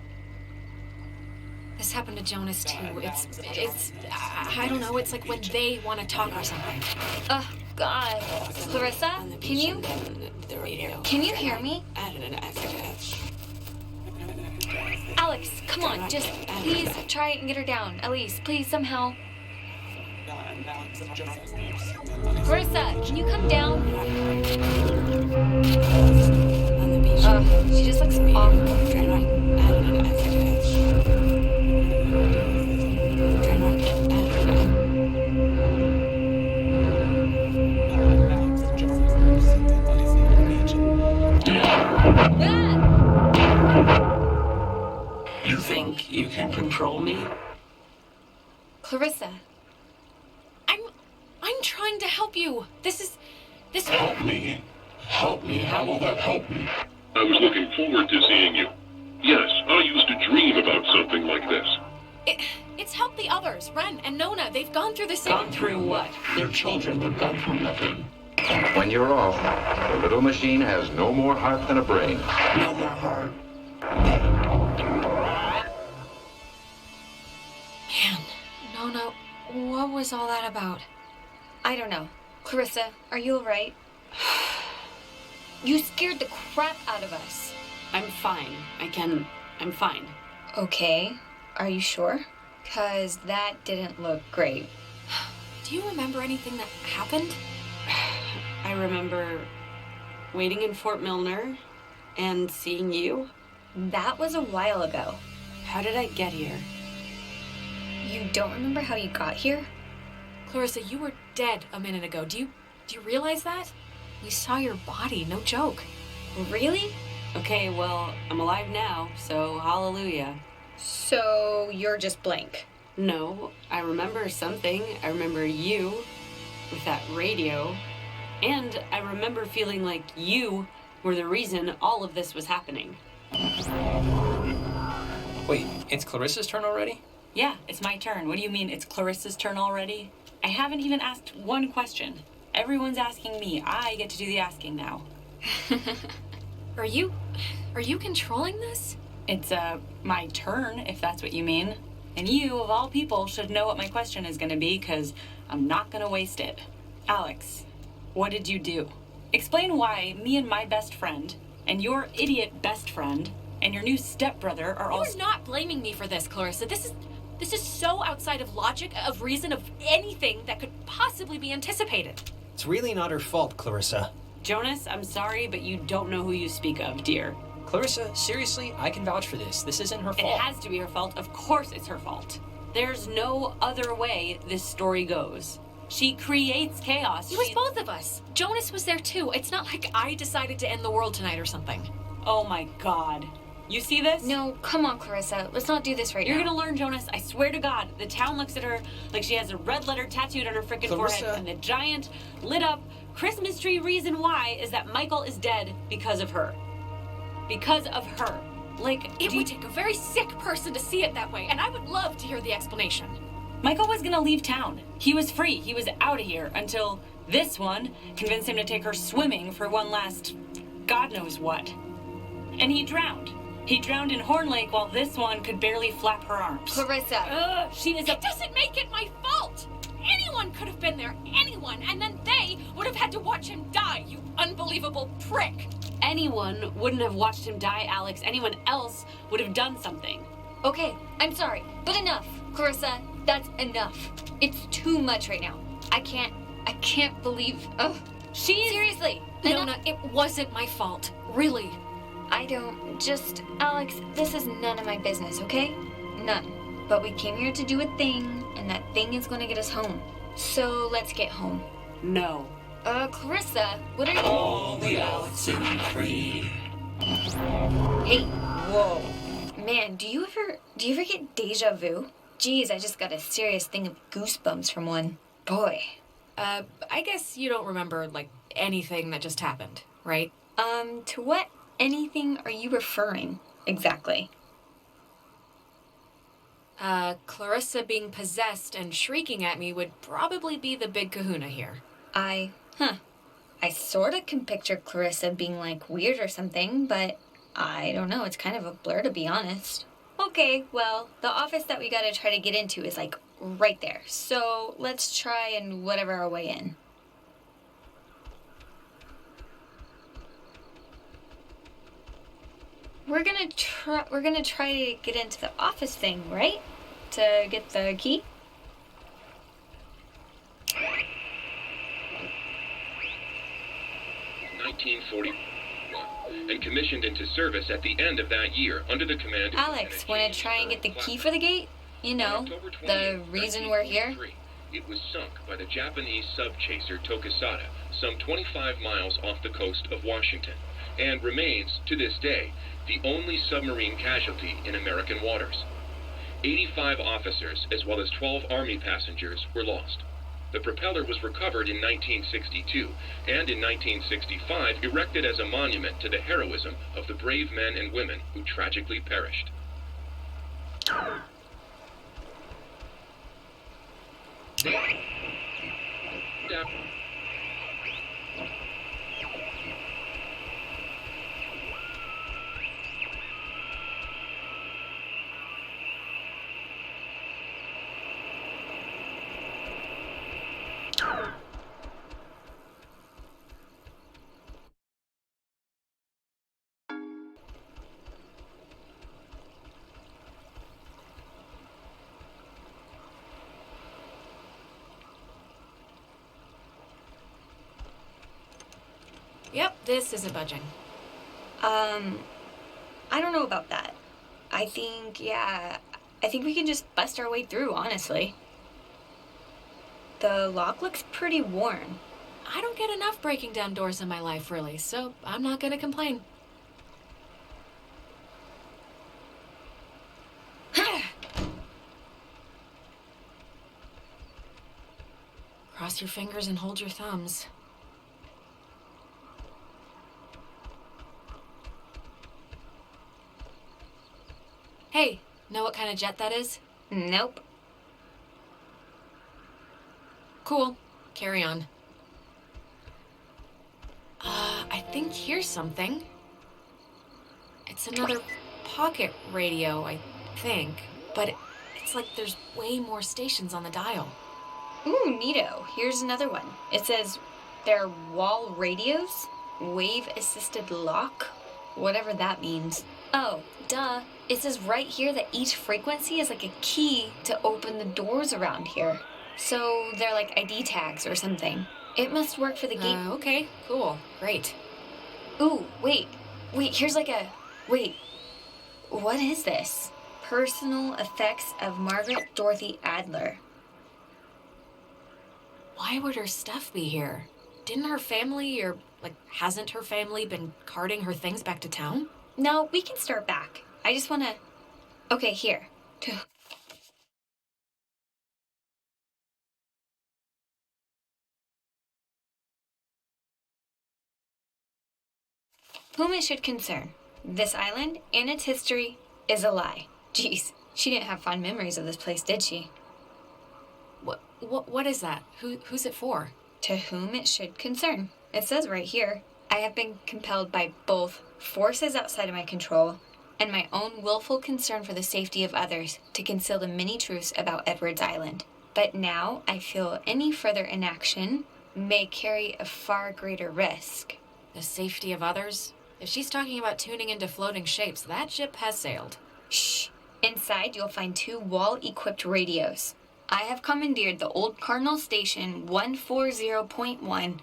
This happened to Jonas, too. It's, I don't know, it's like when they want to talk or something. Oh, God. Clarissa, can you hear me? Alex, come on, just please try and get her down. Elise, please, somehow. Clarissa, can you come down? She just looks awful. control me? Clarissa. I'm trying to help you. This. Help me. Help me. How will that help me? I was looking forward to seeing you. Yes, I used to dream about something like this. It's helped the others. Ren and Nona, they've gone through the same... Gone through what? They're children, but gone through nothing. When you're off, the little machine has no more heart than a brain. No more heart. Man, Nona, what was all that about? I don't know. Clarissa, are you alright? You scared the crap out of us. I'm fine. I'm fine. Okay. Are you sure? 'Cause that didn't look great. Do you remember anything that happened? I remember waiting in Fort Milner and seeing you. That was a while ago. How did I get here? You don't remember how you got here? Clarissa, you were dead a minute ago. Do you realize that? We saw your body, no joke. Really? Okay, well, I'm alive now, so hallelujah. So you're just blank? No, I remember something. I remember you with that radio. And I remember feeling like you were the reason all of this was happening. Wait, it's Clarissa's turn already? Yeah, it's my turn. What do you mean it's Clarissa's turn already? I haven't even asked one question. Everyone's asking me. I get to do the asking now. Are you controlling this? It's, my turn, if that's what you mean. And you, of all people, should know what my question is gonna be, because I'm not gonna waste it. Alex, what did you do? Explain why me and my best friend, and your idiot best friend, and your new stepbrother are all... You're not blaming me for this, Clarissa. This is so outside of logic, of reason, of anything that could possibly be anticipated. It's really not her fault, Clarissa. Jonas, I'm sorry, but you don't know who you speak of, dear. Clarissa, seriously, I can vouch for this. This isn't her fault. It has to be her fault. Of course it's her fault. There's no other way this story goes. She creates chaos. It was both of us. Jonas was there too. It's not like I decided to end the world tonight or something. Oh my God. You see this? No, come on, Clarissa. Let's not do this right now. You're gonna learn, Jonas. I swear to God. The town looks at her like she has a red letter tattooed on her frickin' forehead. And the giant, lit up Christmas tree reason why is that Michael is dead because of her. Because of her. Like, it would take a very sick person to see it that way, and I would love to hear the explanation. Michael was gonna leave town. He was free. He was out of here until this one convinced him to take her swimming for one last God knows what. And he drowned. He drowned in Horn Lake while this one could barely flap her arms. Clarissa. It doesn't make it my fault. Anyone could have been there. Anyone. And then they would have had to watch him die, you unbelievable prick. Anyone wouldn't have watched him die, Alex. Anyone else would have done something. Okay, I'm sorry, but enough. Clarissa, that's enough. It's too much right now. I can't believe... Ugh. Seriously. Nona, it wasn't my fault. Really. Alex, this is none of my business, okay? None. But we came here to do a thing, and that thing is gonna get us home. So let's get home. No. Clarissa, what are you... All the Alex in Creed. Hey, whoa. Man, do you ever get deja vu? Geez, I just got a serious thing of goosebumps from one. Boy. I guess you don't remember, like, anything that just happened, right? To what anything are you referring, exactly? Clarissa being possessed and shrieking at me would probably be the big kahuna here. I sorta can picture Clarissa being, like, weird or something, but I don't know, it's kind of a blur, to be honest. Okay, well, the office that we gotta try to get into is, like, right there. So let's try and whatever our way in. We're gonna try to get into the office thing, right? To get the key? And commissioned into service at the end of that year under the command of Alex, wanna try and get the key for the gate? You know, the reason we're here? It was sunk by the Japanese sub-chaser Tokisada some 25 miles off the coast of Washington, and remains, to this day, the only submarine casualty in American waters. 85 officers, as well as 12 Army passengers, were lost. The propeller was recovered in 1962, and in 1965 erected as a monument to the heroism of the brave men and women who tragically perished. Yep, this isn't budging. I don't know about that. I think we can just bust our way through, honestly. The lock looks pretty worn. I don't get enough breaking down doors in my life, really, so I'm not gonna complain. Cross your fingers and hold your thumbs. Hey, know what kind of jet that is? Nope. Cool. Carry on. I think here's something. It's another pocket radio, I think. But it's like there's way more stations on the dial. Ooh, neato. Here's another one. It says they're wall radios, wave-assisted lock, whatever that means. Oh, duh. It says right here that each frequency is like a key to open the doors around here. So they're like ID tags or something. It must work for the gate. Okay, cool. Great. Ooh, wait, here's like a... Wait, what is this? Personal effects of Margaret Dorothy Adler. Why would her stuff be here? Didn't her family, or, hasn't her family been carting her things back to town? No, we can start back. I just wanna... Okay, here. Whom it should concern, this island and its history is a lie. Jeez, she didn't have fond memories of this place, did she? What is that? Who's it for? To whom it should concern. It says right here, I have been compelled by both forces outside of my control and my own willful concern for the safety of others to conceal the many truths about Edwards Island. But now I feel any further inaction may carry a far greater risk. The safety of others? If she's talking about tuning into floating shapes, that ship has sailed. Shh. Inside, you'll find 2 wall-equipped radios. I have commandeered the old Cardinal Station 140.1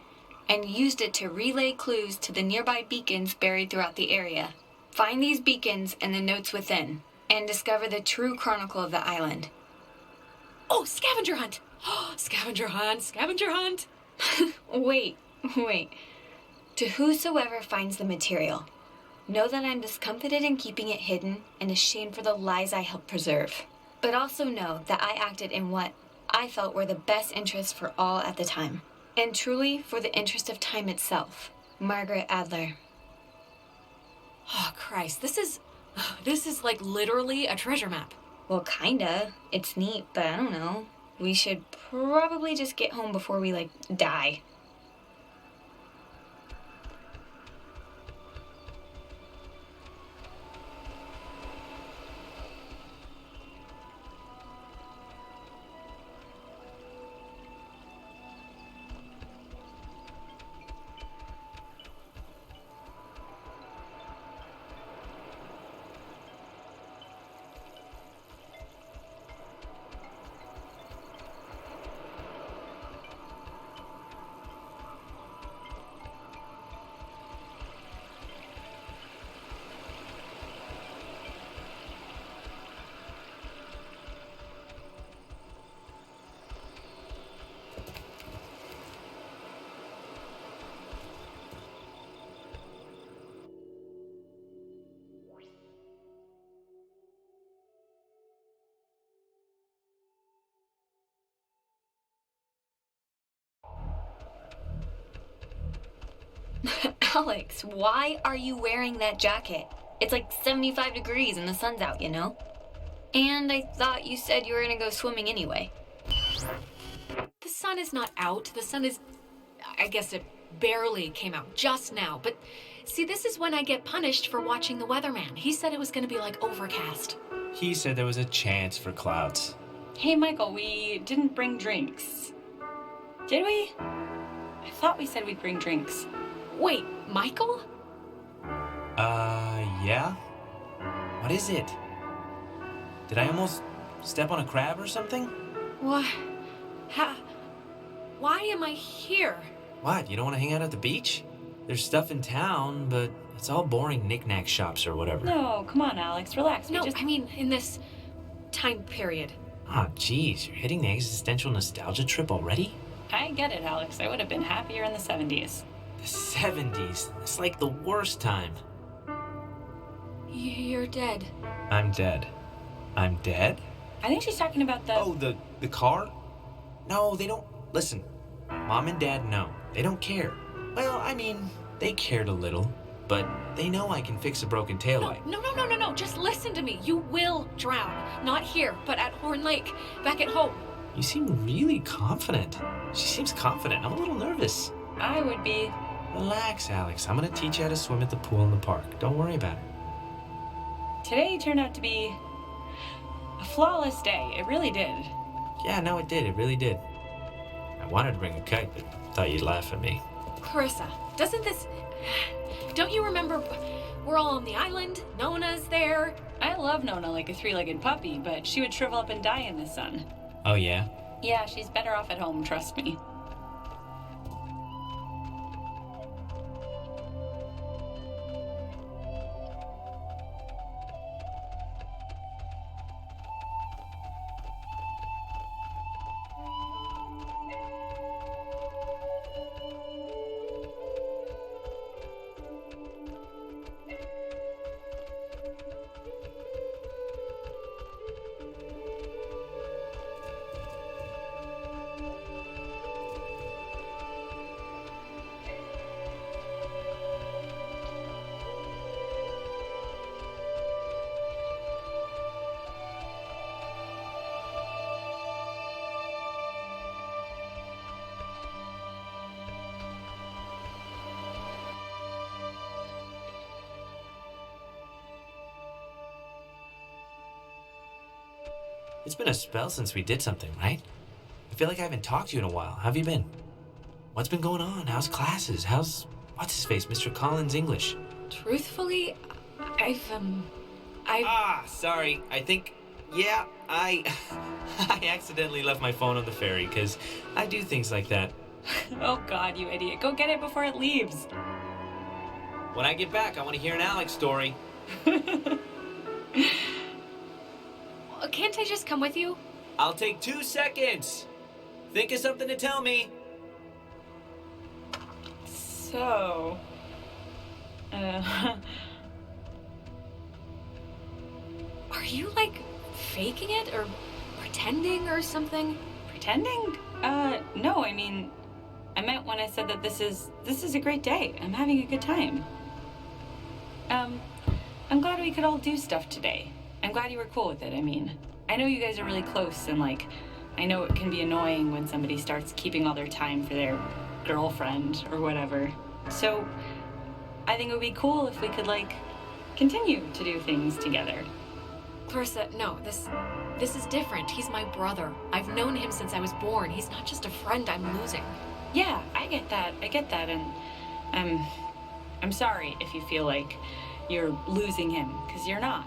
and used it to relay clues to the nearby beacons buried throughout the area. Find these beacons and the notes within, and discover the true chronicle of the island. Oh, scavenger hunt! Scavenger hunt, scavenger hunt! Wait. To whosoever finds the material, know that I'm discomfited in keeping it hidden and ashamed for the lies I helped preserve. But also know that I acted in what I felt were the best interests for all at the time. And truly for the interest of time itself. Margaret Adler. Oh, Christ, this is like literally a treasure map. Well, kinda. It's neat, but I don't know. We should probably just get home before we, die. Alex, why are you wearing that jacket? It's like 75 degrees and the sun's out, you know? And I thought you said you were gonna go swimming anyway. The sun is not out. The sun is... I guess it barely came out just now. But see, this is when I get punished for watching the weatherman. He said it was gonna be like overcast. He said there was a chance for clouds. Hey, Michael, we didn't bring drinks. Did we? I thought we said we'd bring drinks. Wait, Michael? Yeah? What is it? Did I almost step on a crab or something? What? Why am I here? What, you don't want to hang out at the beach? There's stuff in town, but it's all boring knick-knack shops or whatever. No, come on, Alex, relax. No, I mean, in this time period. Oh, geez, you're hitting the existential nostalgia trip already? I get it, Alex. I would have been happier in the 70s. The 70s? It's like the worst time. You're dead. I'm dead. I'm dead? I think she's talking about the... Oh, the car? No, they don't... Listen, Mom and Dad know. They don't care. Well, I mean, they cared a little, but they know I can fix a broken taillight. No. Just listen to me. You will drown. Not here, but at Horn Lake, back at home. You seem really confident. She seems confident. I'm a little nervous. I would be. Relax, Alex. I'm gonna teach you how to swim at the pool in the park. Don't worry about it. Today turned out to be a flawless day. It really did. Yeah, no, it did. It really did. I wanted to bring a kite, but thought you'd laugh at me. Clarissa, doesn't this... Don't you remember we're all on the island? Nona's there. I love Nona like a three-legged puppy, but she would shrivel up and die in the sun. Oh, yeah? Yeah, she's better off at home, trust me. It's been a spell since we did something, right? I feel like I haven't talked to you in a while. How have you been? What's been going on? How's classes? How's... what's-his-face, Mr. Collins' English? Truthfully, I've... sorry. I think... Yeah, I accidentally left my phone on the ferry, because I do things like that. Oh, God, you idiot. Go get it before it leaves. When I get back, I want to hear an Alex story. Can't I just come with you? I'll take 2 seconds. Think of something to tell me. So... Are you, like, faking it or pretending or something? Pretending? No, I mean, I meant when I said that this is a great day. I'm having a good time. I'm glad we could all do stuff today. I'm glad you were cool with it, I mean. I know you guys are really close and, like, I know it can be annoying when somebody starts keeping all their time for their girlfriend or whatever. So, I think it would be cool if we could, like, continue to do things together. Clarissa, no, this is different. He's my brother. I've known him since I was born. He's not just a friend I'm losing. Yeah, I get that, and I'm sorry if you feel like you're losing him, because you're not.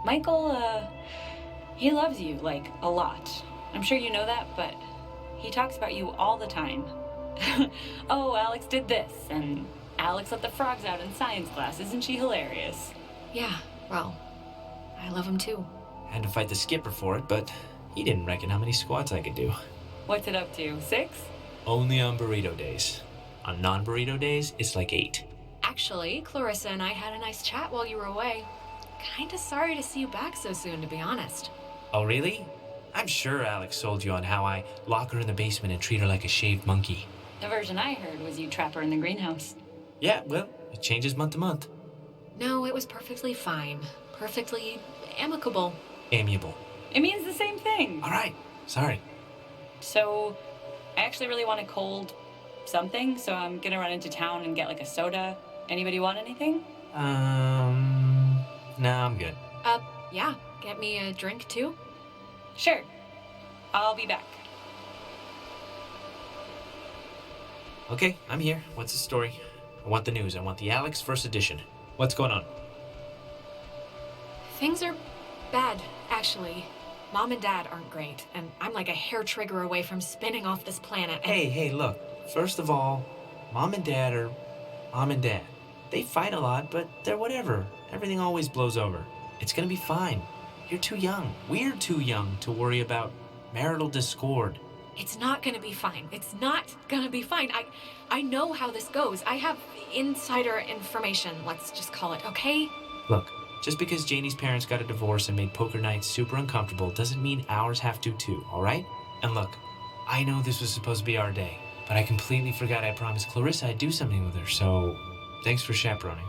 Michael, he loves you, like, a lot. I'm sure you know that, but he talks about you all the time. Oh, Alex did this, and Alex let the frogs out in science class. Isn't she hilarious? Yeah, well, I love him too. Had to fight the skipper for it, but he didn't reckon how many squats I could do. What's it up to, 6? Only on burrito days. On non-burrito days, it's like 8. Actually, Clarissa and I had a nice chat while you were away. Kinda sorry to see you back so soon, to be honest. Oh, really? I'm sure Alex sold you on how I lock her in the basement and treat her like a shaved monkey. The version I heard was you trap her in the greenhouse. Yeah, well, it changes month to month. No, it was perfectly fine. Perfectly amicable. Amiable. It means the same thing. All right. Sorry. So, I actually really want a cold something, so I'm gonna run into town and get like a soda. Anybody want anything? No, I'm good. Yeah. Get me a drink too? Sure. I'll be back. Okay, I'm here. What's the story? I want the news. I want the Alex first edition. What's going on? Things are bad, actually. Mom and Dad aren't great, and I'm like a hair trigger away from spinning off this planet. And Hey, look. First of all, Mom and Dad are Mom and Dad. They fight a lot, but they're whatever. Everything always blows over. It's gonna be fine. You're too young. We're too young to worry about marital discord. It's not gonna be fine. It's not gonna be fine. I know how this goes. I have insider information, let's just call it, okay? Look, just because Janie's parents got a divorce and made poker nights super uncomfortable doesn't mean ours have to too, all right? And look, I know this was supposed to be our day, but I completely forgot I promised Clarissa I'd do something with her, so thanks for chaperoning.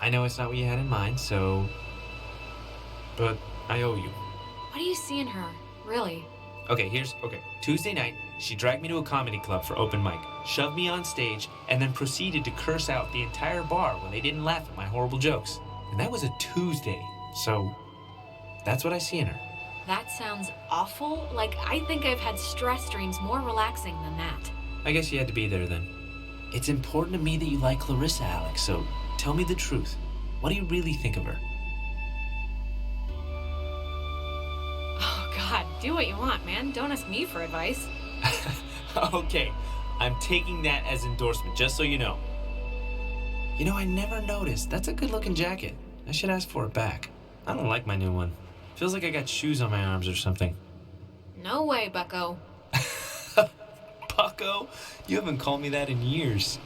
I know it's not what you had in mind, but I owe you. What do you see in her, really? Okay. Tuesday night, she dragged me to a comedy club for open mic, shoved me on stage, and then proceeded to curse out the entire bar when they didn't laugh at my horrible jokes. And that was a Tuesday, so that's what I see in her. That sounds awful. Like, I think I've had stress dreams more relaxing than that. I guess you had to be there then. It's important to me that you like Clarissa, Alex, so tell me the truth. What do you really think of her? Oh, God, do what you want, man. Don't ask me for advice. Okay, I'm taking that as endorsement, just so you know. You know, I never noticed. That's a good-looking jacket. I should ask for it back. I don't like my new one. Feels like I got shoes on my arms or something. No way, bucko. Bucko? You haven't called me that in years.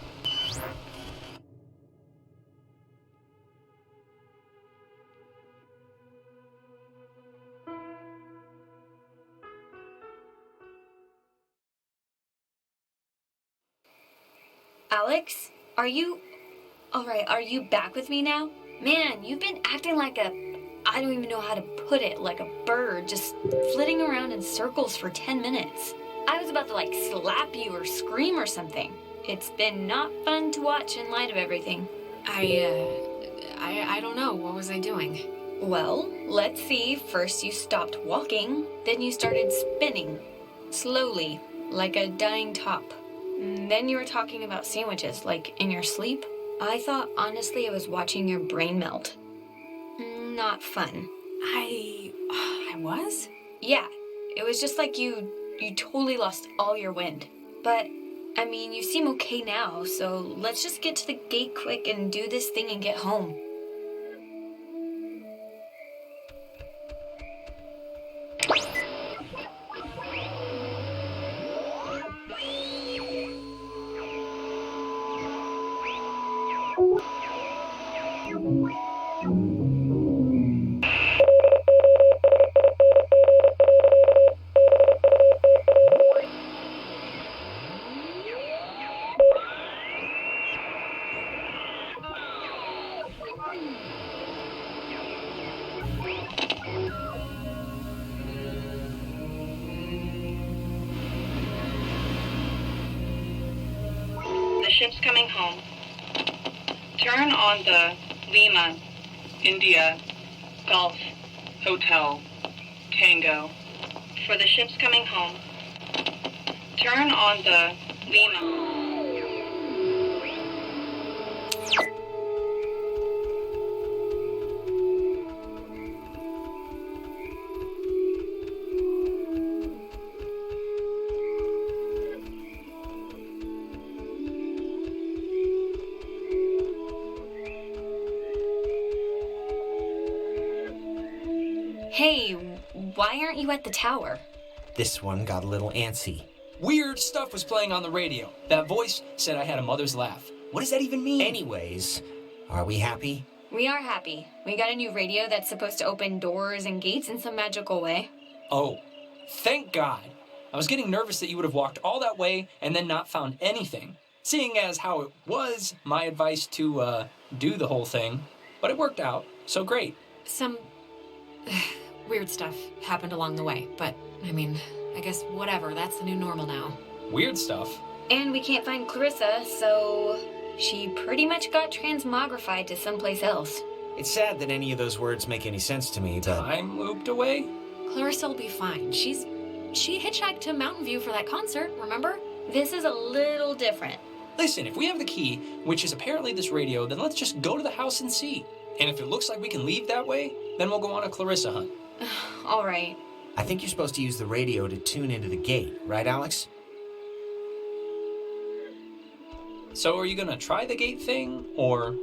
Alex, are you back with me now? Man, you've been acting like I don't even know how to put it, like a bird, just flitting around in circles for 10 minutes. I was about to like slap you or scream or something. It's been not fun to watch in light of everything. I don't know. What was I doing? Well, let's see. First you stopped walking, then you started spinning. Slowly, like a dying top. Then you were talking about sandwiches, like in your sleep. I thought, honestly, I was watching your brain melt. Not fun. I was? Yeah, it was just like you totally lost all your wind. But, I mean, you seem okay now, so let's just get to the gate quick and do this thing and get home. The ship's coming home. Turn on the Lima, India, Golf, Hotel, Tango. For the ship's coming home. Turn on the Lima. Hey, why aren't you at the tower? This one got a little antsy. Weird stuff was playing on the radio. That voice said I had a mother's laugh. What does that even mean? Anyways, are we happy? We are happy. We got a new radio that's supposed to open doors and gates in some magical way. Oh, thank God. I was getting nervous that you would have walked all that way and then not found anything. seeing as how it was my advice to do the whole thing, but it worked out, so great. Some weird stuff happened along the way, but I mean, I guess whatever, that's the new normal now. Weird stuff? And we can't find Clarissa, so she pretty much got transmogrified to someplace else. It's sad that any of those words make any sense to me, but... Time looped away? Clarissa will be fine. She hitchhiked to Mountain View for that concert, remember? This is a little different. Listen, if we have the key, which is apparently this radio, then let's just go to the house and see. And if it looks like we can leave that way, then we'll go on a Clarissa hunt. All right. I think you're supposed to use the radio to tune into the gate, right, Alex? So are you gonna try the gate thing, or